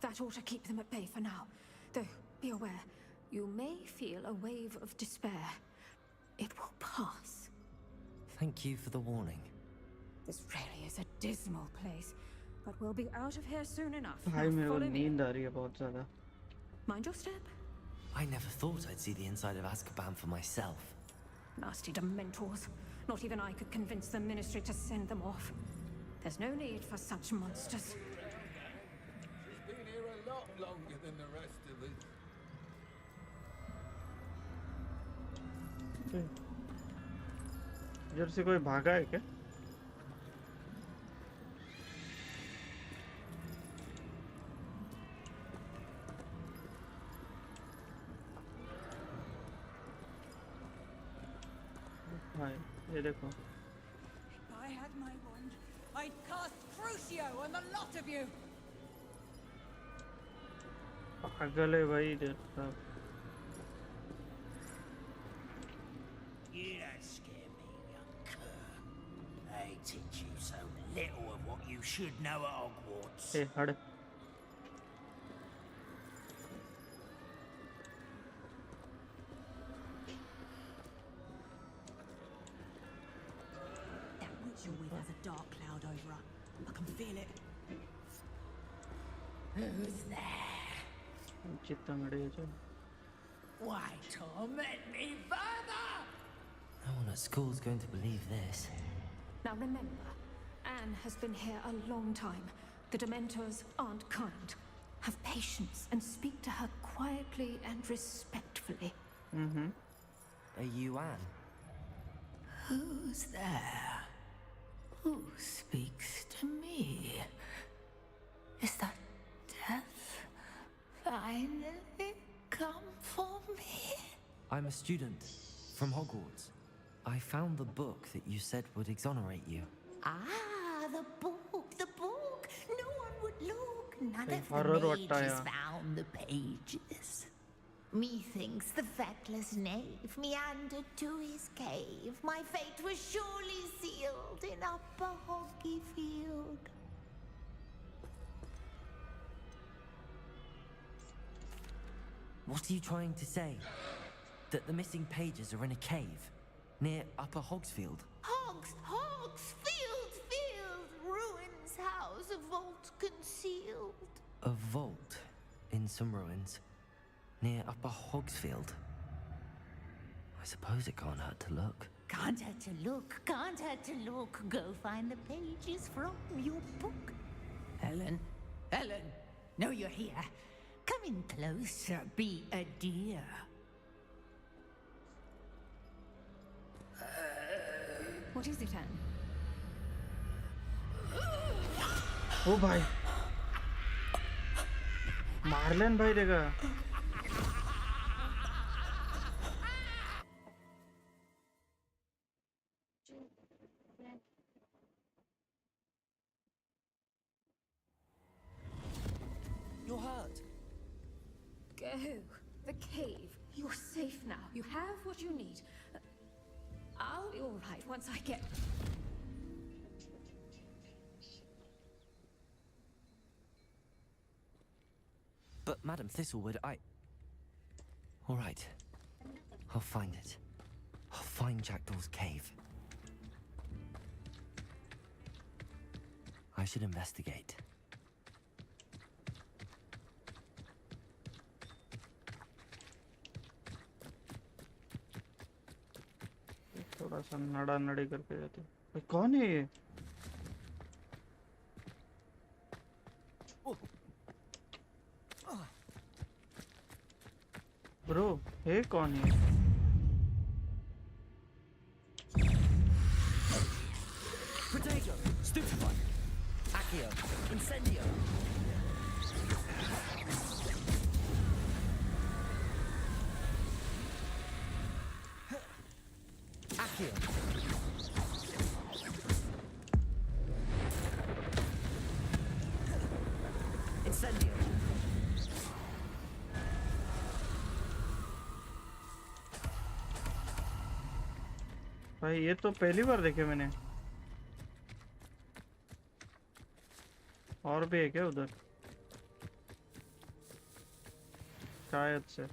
Speaker 20: That ought to keep them at bay for now. Though, be aware, you may feel a wave of despair. It will pass.
Speaker 2: Thank you for the warning.
Speaker 20: This really is a dismal place, but we'll be out of here soon enough.
Speaker 1: भाई
Speaker 20: Now
Speaker 1: मेरे को
Speaker 20: follow me.
Speaker 1: नींद आ रही है बहुत ज़्यादा.
Speaker 20: Mind your step.
Speaker 2: I never thought I'd see the inside of Azkaban for myself.
Speaker 20: Nasty Dementors. Not even I could convince the Ministry to send them off. There's no need for such monsters.
Speaker 4: She's been here a lot longer than the rest of us.
Speaker 1: इधर से कोई भागा है क्या? भाई ये देखो.
Speaker 19: If I had my wand, I'd cast Crucio on the lot of you.
Speaker 1: पागल है भाई इधर सब.
Speaker 3: You don't scare me, young cur. They teach you so little of what you should know at Hogwarts.
Speaker 1: Hey, hard.
Speaker 11: That witch you're with has a dark cloud over her. I can feel it.
Speaker 20: Who's there? Why torment me further?
Speaker 2: No one at school's going to believe this.
Speaker 22: Now remember, Anne has been here a long time. The Dementors aren't kind. Have patience and speak to her quietly and respectfully.
Speaker 2: Are you Anne?
Speaker 20: Who's there? Who speaks to me? Is that death finally come for me?
Speaker 2: I'm a student from Hogwarts. I found the book that you said would exonerate you.
Speaker 20: Ah, the book, the book. No one would look. None
Speaker 1: Hey,
Speaker 20: of
Speaker 1: horror
Speaker 20: the
Speaker 1: vatta
Speaker 20: mages
Speaker 1: hai.
Speaker 20: found the pages. Methinks the feckless knave meandered to his cave. My fate was surely sealed in Upper Hoggyfield.
Speaker 2: What are you trying to say? That the missing pages are in a cave near Upper Hogsfield?
Speaker 20: Field, ruins house, a vault concealed.
Speaker 2: A vault in some ruins near Upper Hogsfield. I suppose it can't hurt to look.
Speaker 20: Can't hurt to look, can't hurt to look. Go find the pages from your book. Helen, know you're here. Come in closer, be a dear.
Speaker 22: What is it, Anne?
Speaker 1: ओ भाई Marlene भाई देगा.
Speaker 2: You're hurt.
Speaker 22: Go. The cave. You're safe now. You have what you need. I'll be all right once I get...
Speaker 2: But Madam Thistlewood, all right. I'll find it. I'll find Jackdaw's cave. I should investigate.
Speaker 1: थोड़ा सा नड़ा नड़ी करके जाते. भाई कौन है ये? Bro ये कौन है?
Speaker 2: Protego, Stupefy, Accio, Incendio. Accio. Incendio.
Speaker 1: भाई ये तो पहली बार देखे मैंने. और भी है क्या उधर? शायद से.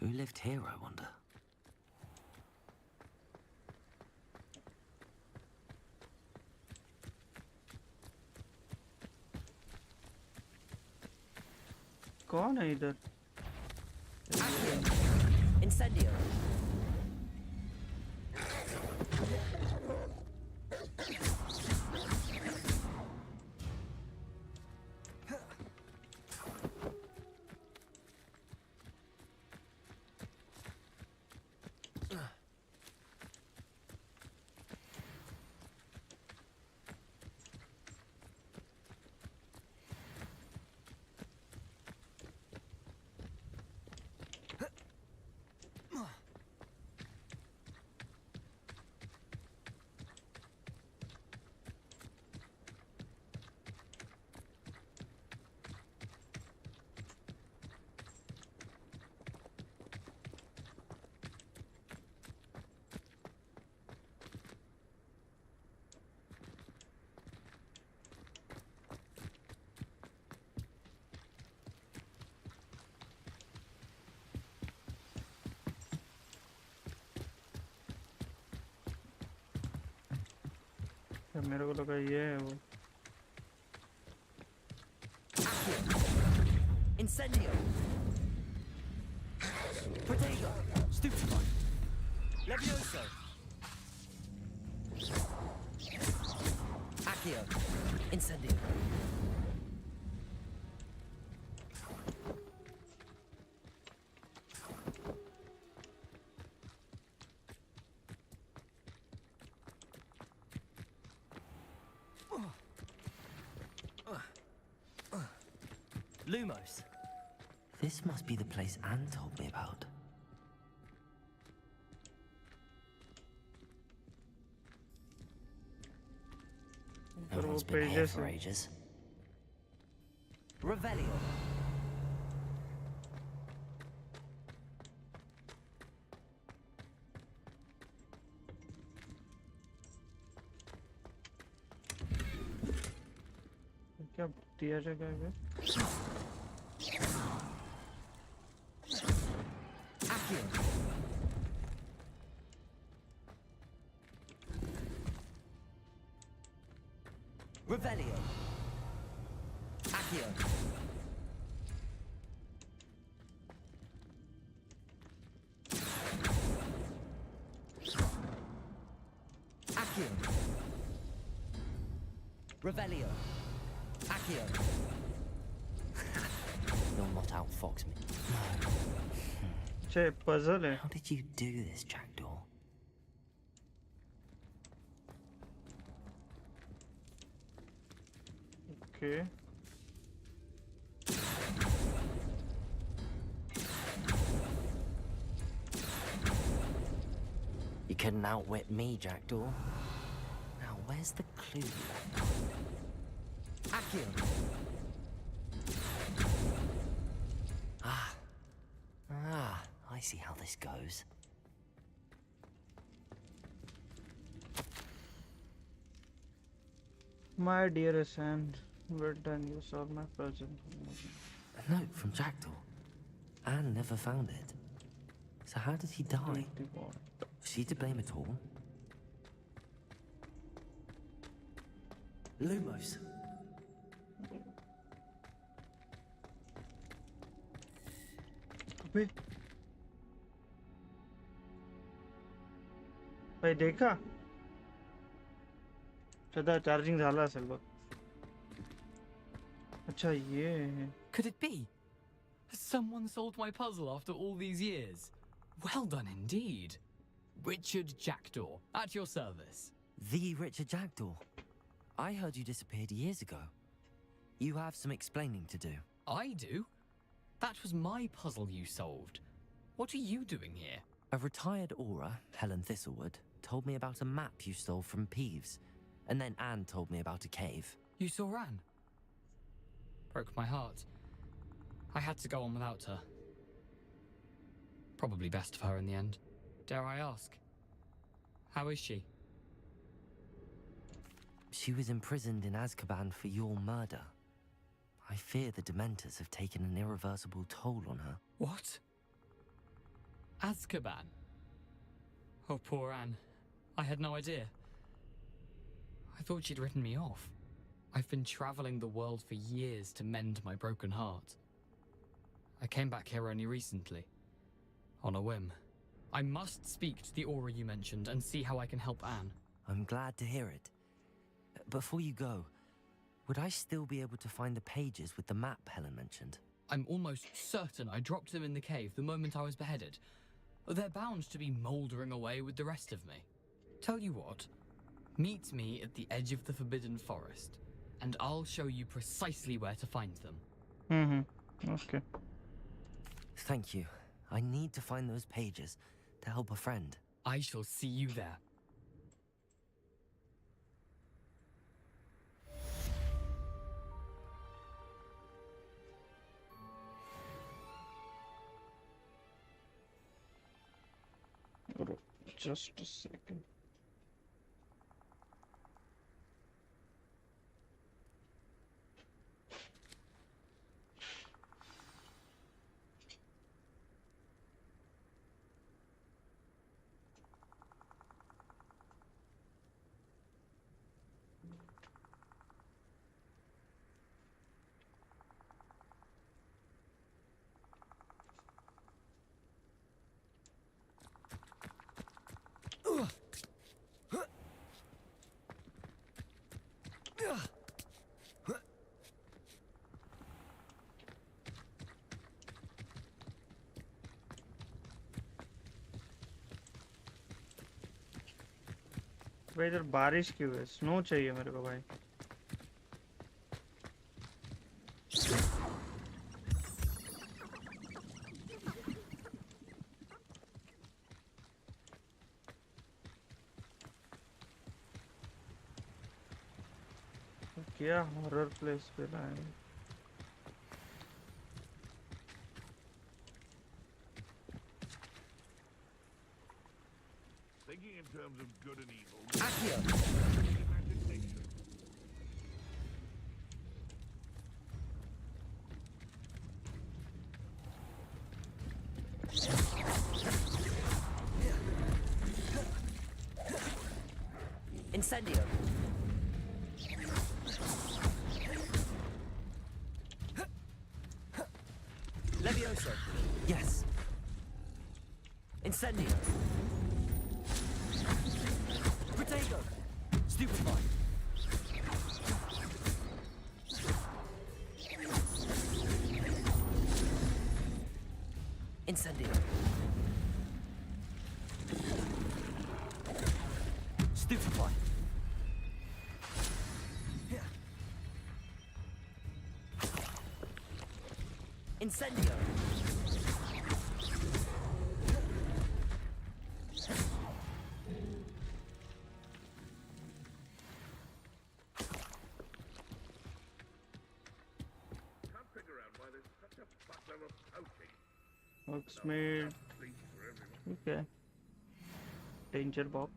Speaker 2: Who lived here, I wonder?
Speaker 1: कौन है इधर?
Speaker 2: Incendio.
Speaker 1: अच्छा मेरे को लगा ये है वो
Speaker 2: Incendio. Protego. Stupefy. Levioso. Accio. Incendio. Lumos. This must be the place Anne told me about. No one's been here for ages. Revelio.
Speaker 1: क्या दिया जाएगा इधर?
Speaker 2: Revelio. Accio. Accio. Revelio. Accio. You'll not outfox me. No.
Speaker 1: Che, puzzle hai.
Speaker 2: How did you do this, Jackdaw?
Speaker 1: Okay.
Speaker 2: You couldn't outwit me, Jackdaw. Now, where's the clue you left behind? Accio. I see how this goes.
Speaker 1: My dearest Anne, well done, you solved my puzzle.
Speaker 2: A note from Jackdaw. Anne never found it. So how did he die? Was she to blame at all? Lumos.
Speaker 1: अबे भाई देखा सदा charging झाला असेल बघ अच्छा ये है
Speaker 12: Could it be? Has someone solved my puzzle after all these years? Well done indeed. Richard Jackdaw, at your service.
Speaker 2: The Richard Jackdaw. I heard you disappeared years ago. You have some explaining to do.
Speaker 12: I do? That was my puzzle you solved. What are you doing here?
Speaker 2: A retired aura, Helen Thistlewood, told me about a map you stole from Peeves. And then Anne told me about a cave.
Speaker 12: You saw Anne? Broke my heart. I had to go on without her. Probably best of her in the end. Dare I ask? How is she?
Speaker 2: She was imprisoned in Azkaban for your murder. I fear the Dementors have taken an irreversible toll on her.
Speaker 12: What? Azkaban? Oh, poor Anne. I had no idea. I thought she'd written me off. I've been traveling the world for years to mend my broken heart. I came back here only recently. On a whim. I must speak to the aura you mentioned and see how I can help Anne.
Speaker 2: I'm glad to hear it. Before you go, would I still be able to find the pages with the map Helen mentioned?
Speaker 12: I'm almost certain I dropped them in the cave the moment I was beheaded. They're bound to be mouldering away with the rest of me. Tell you what, meet me at the edge of the Forbidden Forest, and I'll show you precisely where to find them.
Speaker 1: Okay.
Speaker 2: Thank you. I need to find those pages to help a friend.
Speaker 12: I shall see you there.
Speaker 1: Just a second. भाई इधर बारिश क्यों है? Snow चाहिए मेरे को भाई। क्या हॉरर प्लेस पे लाए?
Speaker 17: Thinking in terms of good and evil.
Speaker 2: Incendio. Levioso. Yes. Incendio. Protego. Stupefy. Incendio. Stupefy. Incendio.
Speaker 1: Hogsmeade. Okay. Danger Bob.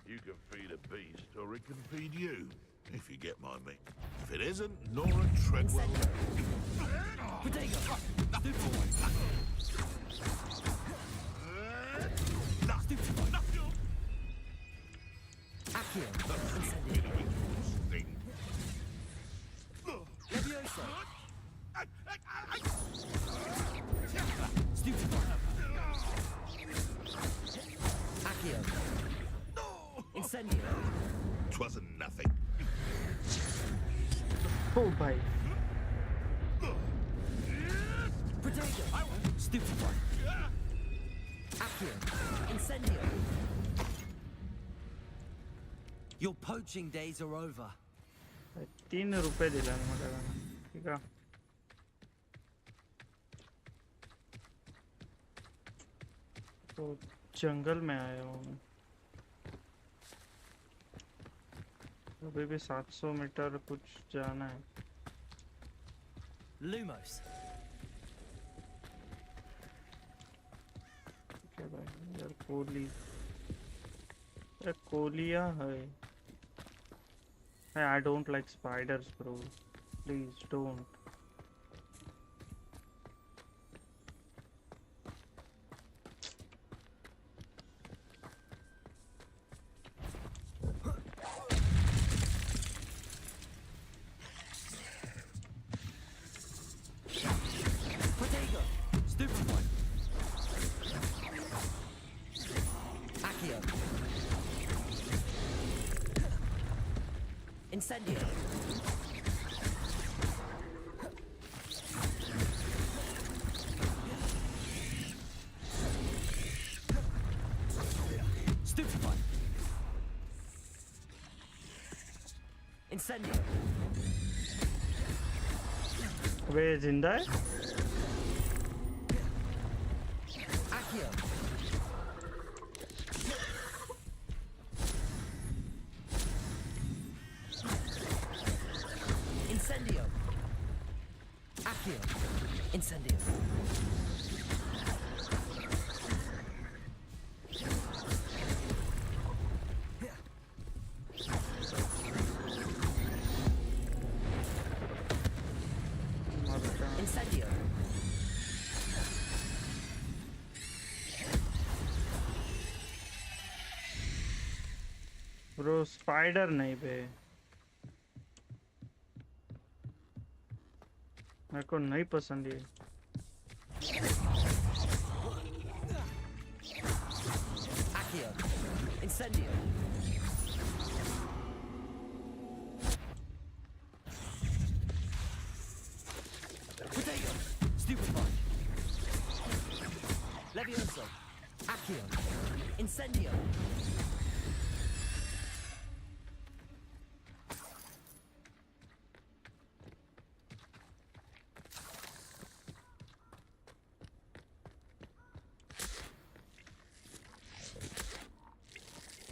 Speaker 17: You can feed a beast, or it can feed you, if you get my meat. If it isn't, Nora Treadwell.
Speaker 2: Protego. Accio. Incendio. Levioso. Stupefy. Accio. Incendio.
Speaker 17: 'Twasn't nothing.
Speaker 1: Oh, bye.
Speaker 2: Protego. Stupefy. Accio. Incendio. Your poaching days are over.
Speaker 1: 3 रुपए दिला मला, ठीक है? तो जंगल में आया हूँ मैं। अभी भी 700 मीटर कुछ जाना है।
Speaker 2: Lumos.
Speaker 1: क्या भाई यार, कोली यार, कोलिया है। I don't like spiders, bro. Please don't.
Speaker 2: Protego. Stupefy. Accio. Incendio. Stupefy. Incendio.
Speaker 1: वे जिंदा है?
Speaker 2: Accio. Incendio. Accio. Incendio. Incendio.
Speaker 1: Bro spider नहीं बे, मेरे को नहीं पसंद ये।
Speaker 2: Accio. Incendio. Protego. Stupefy. Levioso. Accio. Incendio.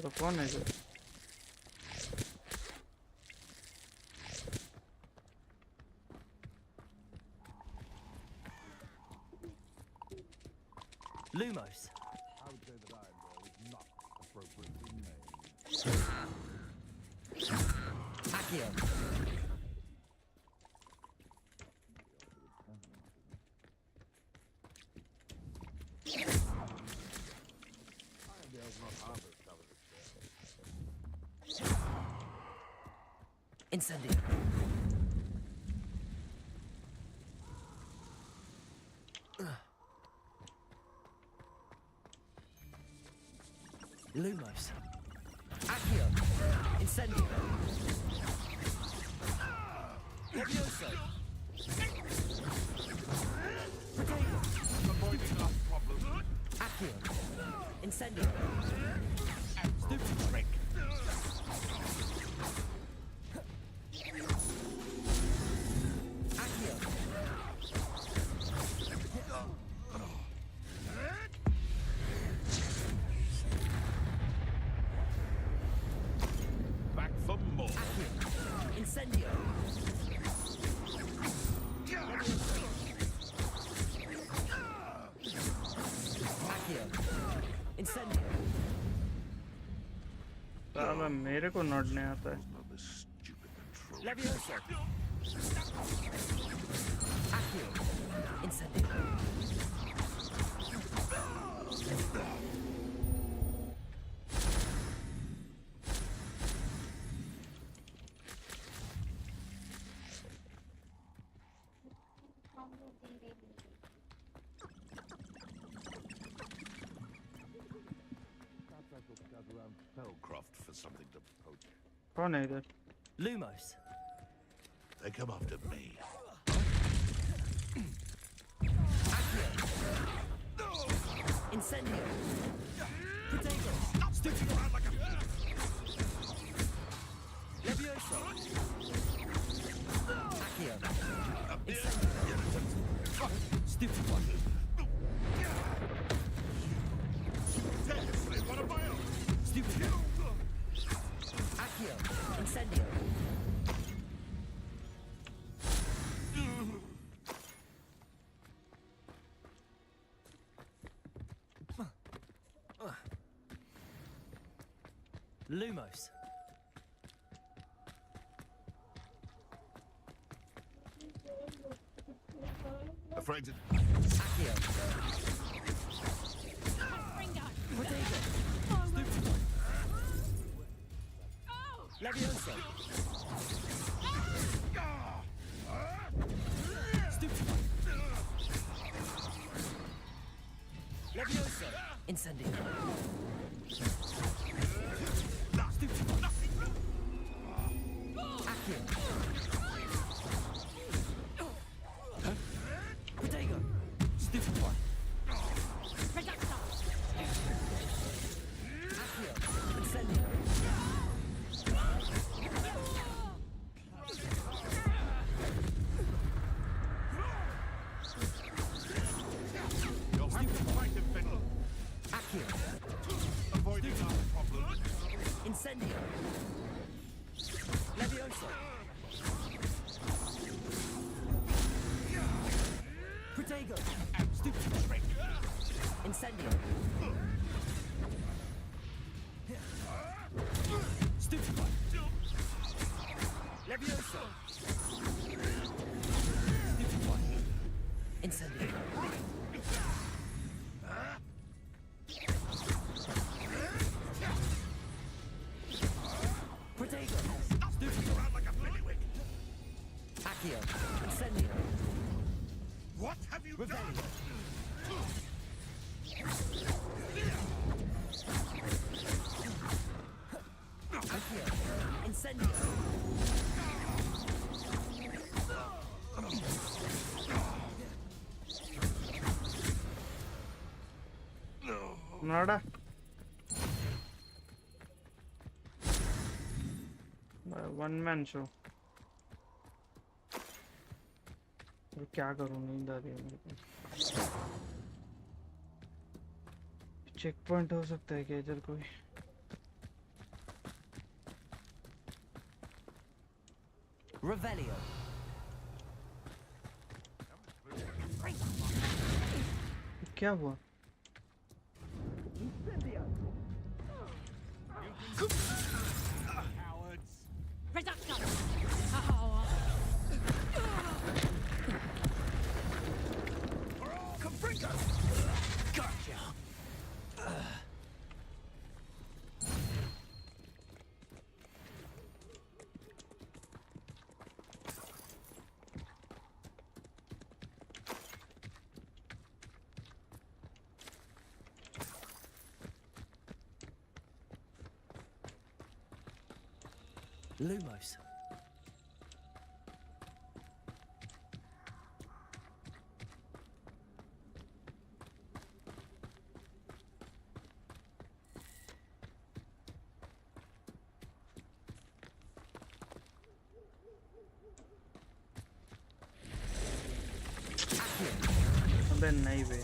Speaker 1: तो कौन है इधर?
Speaker 2: Lumos.
Speaker 17: I would say that iron is not appropriately made.
Speaker 2: Accio. Incendio. Lumos. Accio. Incendio. Levioso. Potato.
Speaker 17: Avoiding our problem.
Speaker 2: Accio. Incendio. Stupid trick. Accio.
Speaker 17: Back for more.
Speaker 2: Accio. Incendio. Accio. Incendio.
Speaker 1: साला मेरे को not नहीं आता है।
Speaker 2: Levioso. Accio. Incendio.
Speaker 17: Perhaps I shall scout around Spellcroft for something to poke.
Speaker 1: कौन है इधर?
Speaker 2: Lumos.
Speaker 17: They come after me.
Speaker 2: Accio. Incendio. Potato. Stupid around like a... Levioso. Accio. Incendio. Stupid one.
Speaker 17: Seriously, what am I on?
Speaker 2: Stupid one. Accio. Incendio. Lumos.
Speaker 17: Afraid to...
Speaker 2: Accio. Potato. Stupid one. Levioso. Stupid one. Levioso. Incendio. Stupid one. Accio. Potato. Stupid one. Accio. Incendio.
Speaker 17: You'll have to fight him, Fiddle.
Speaker 2: Accio.
Speaker 17: Avoiding our problem.
Speaker 2: Incendio. Levioso. Protego. Stupid trick. Incendio. Stupid one. Levioso. Stupid one. Incendio. Protego. Stupid around like a billywig. Accio. Incendio.
Speaker 17: What have you
Speaker 2: Rebellion.
Speaker 17: done?
Speaker 2: Accio. Incendio.
Speaker 1: नोड़ा one man show. क्या करूं, नींद आ रही है मेरे को। Check point हो सकता है क्या इधर कोई?
Speaker 2: Revelio.
Speaker 1: क्या हुआ?
Speaker 2: Lumos.
Speaker 1: अबे नहीं बे,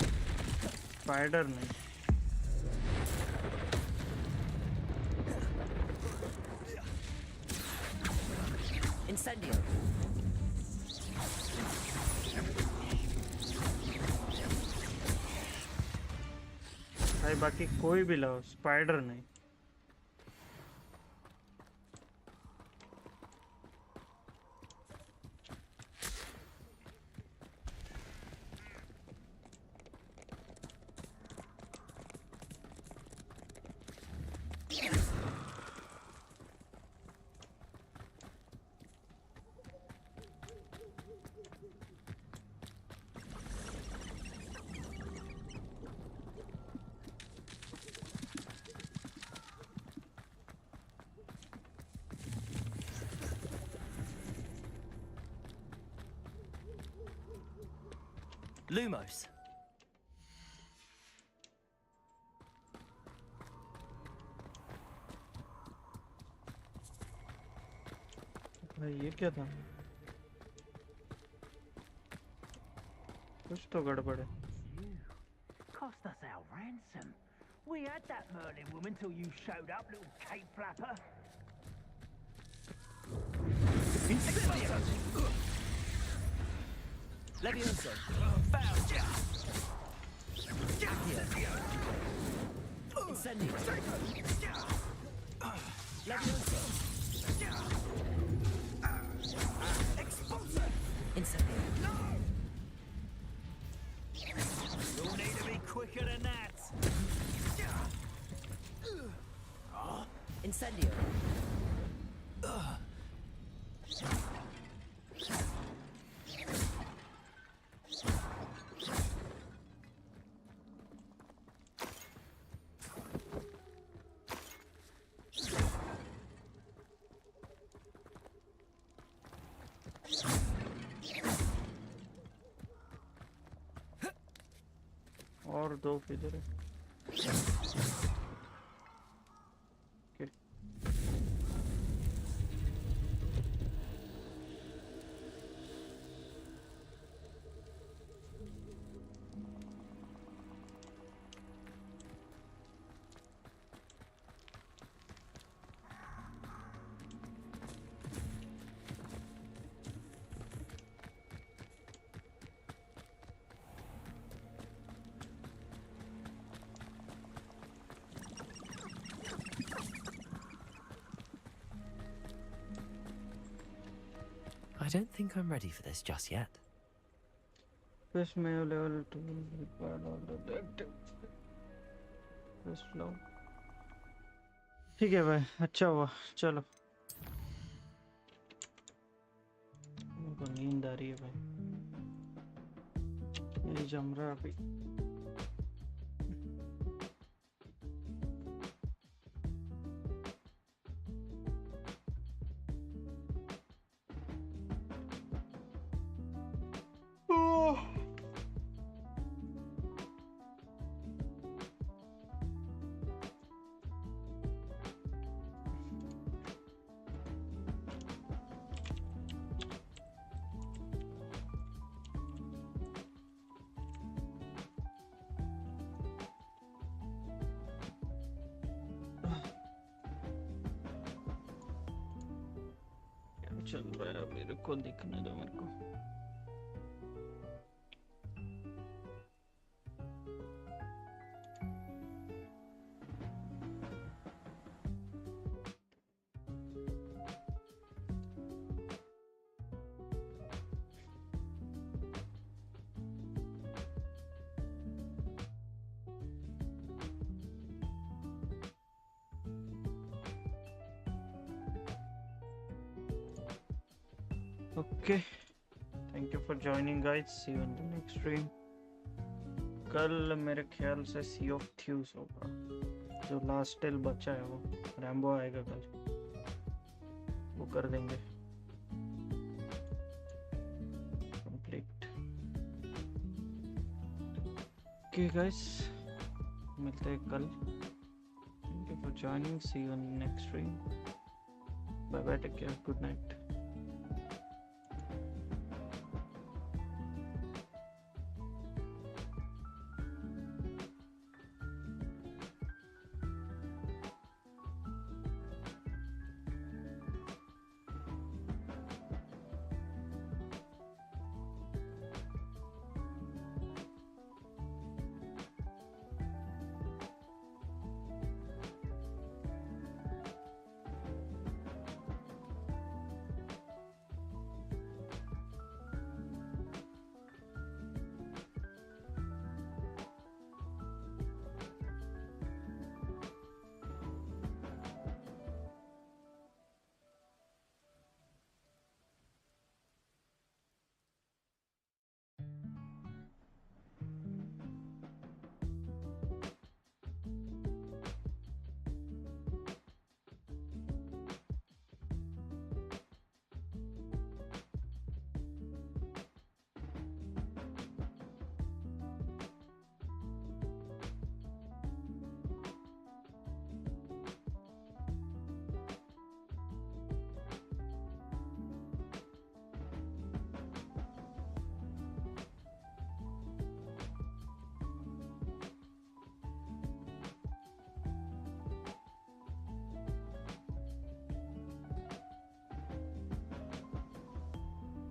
Speaker 1: स्पाइडर नहीं।
Speaker 2: Incendio.
Speaker 1: भाई बाकी कोई भी लाओ, स्पाइडर नहीं।
Speaker 2: Lumos.
Speaker 1: भाई ये क्या था? कुछ तो गड़बड़ है।
Speaker 3: Cost us our ransom. We had that Merlin woman till you showed up, little cape flapper.
Speaker 2: Levioso.
Speaker 3: Found ya.
Speaker 2: Incendio. Levioso.
Speaker 3: Expulsor.
Speaker 2: Incendio.
Speaker 3: You'll need to be quicker than that.
Speaker 2: Incendio.
Speaker 1: और दो किधर है?
Speaker 2: I don't think I'm ready for this just yet.
Speaker 1: Fish mayo level 2 required all the detective. Fish flow. ठीक है भाई, अच्छा हुआ। चलो, मेरे को नींद आ रही है भाई, नहीं जम रहा अभी। चल रहा है मेरे को दिखने दो मेरे को। Okay, thank you for joining guys. See you in the next stream. कल मेरे ख्याल से Sea of Thieves होगा, जो लास्ट टेल बचा है वो रैम्बो आएगा कल, वो कर देंगे कंप्लीट। Okay guys, मिलते हैं कल। Thank you for joining. See you in the next stream. Bye bye, take care, good night.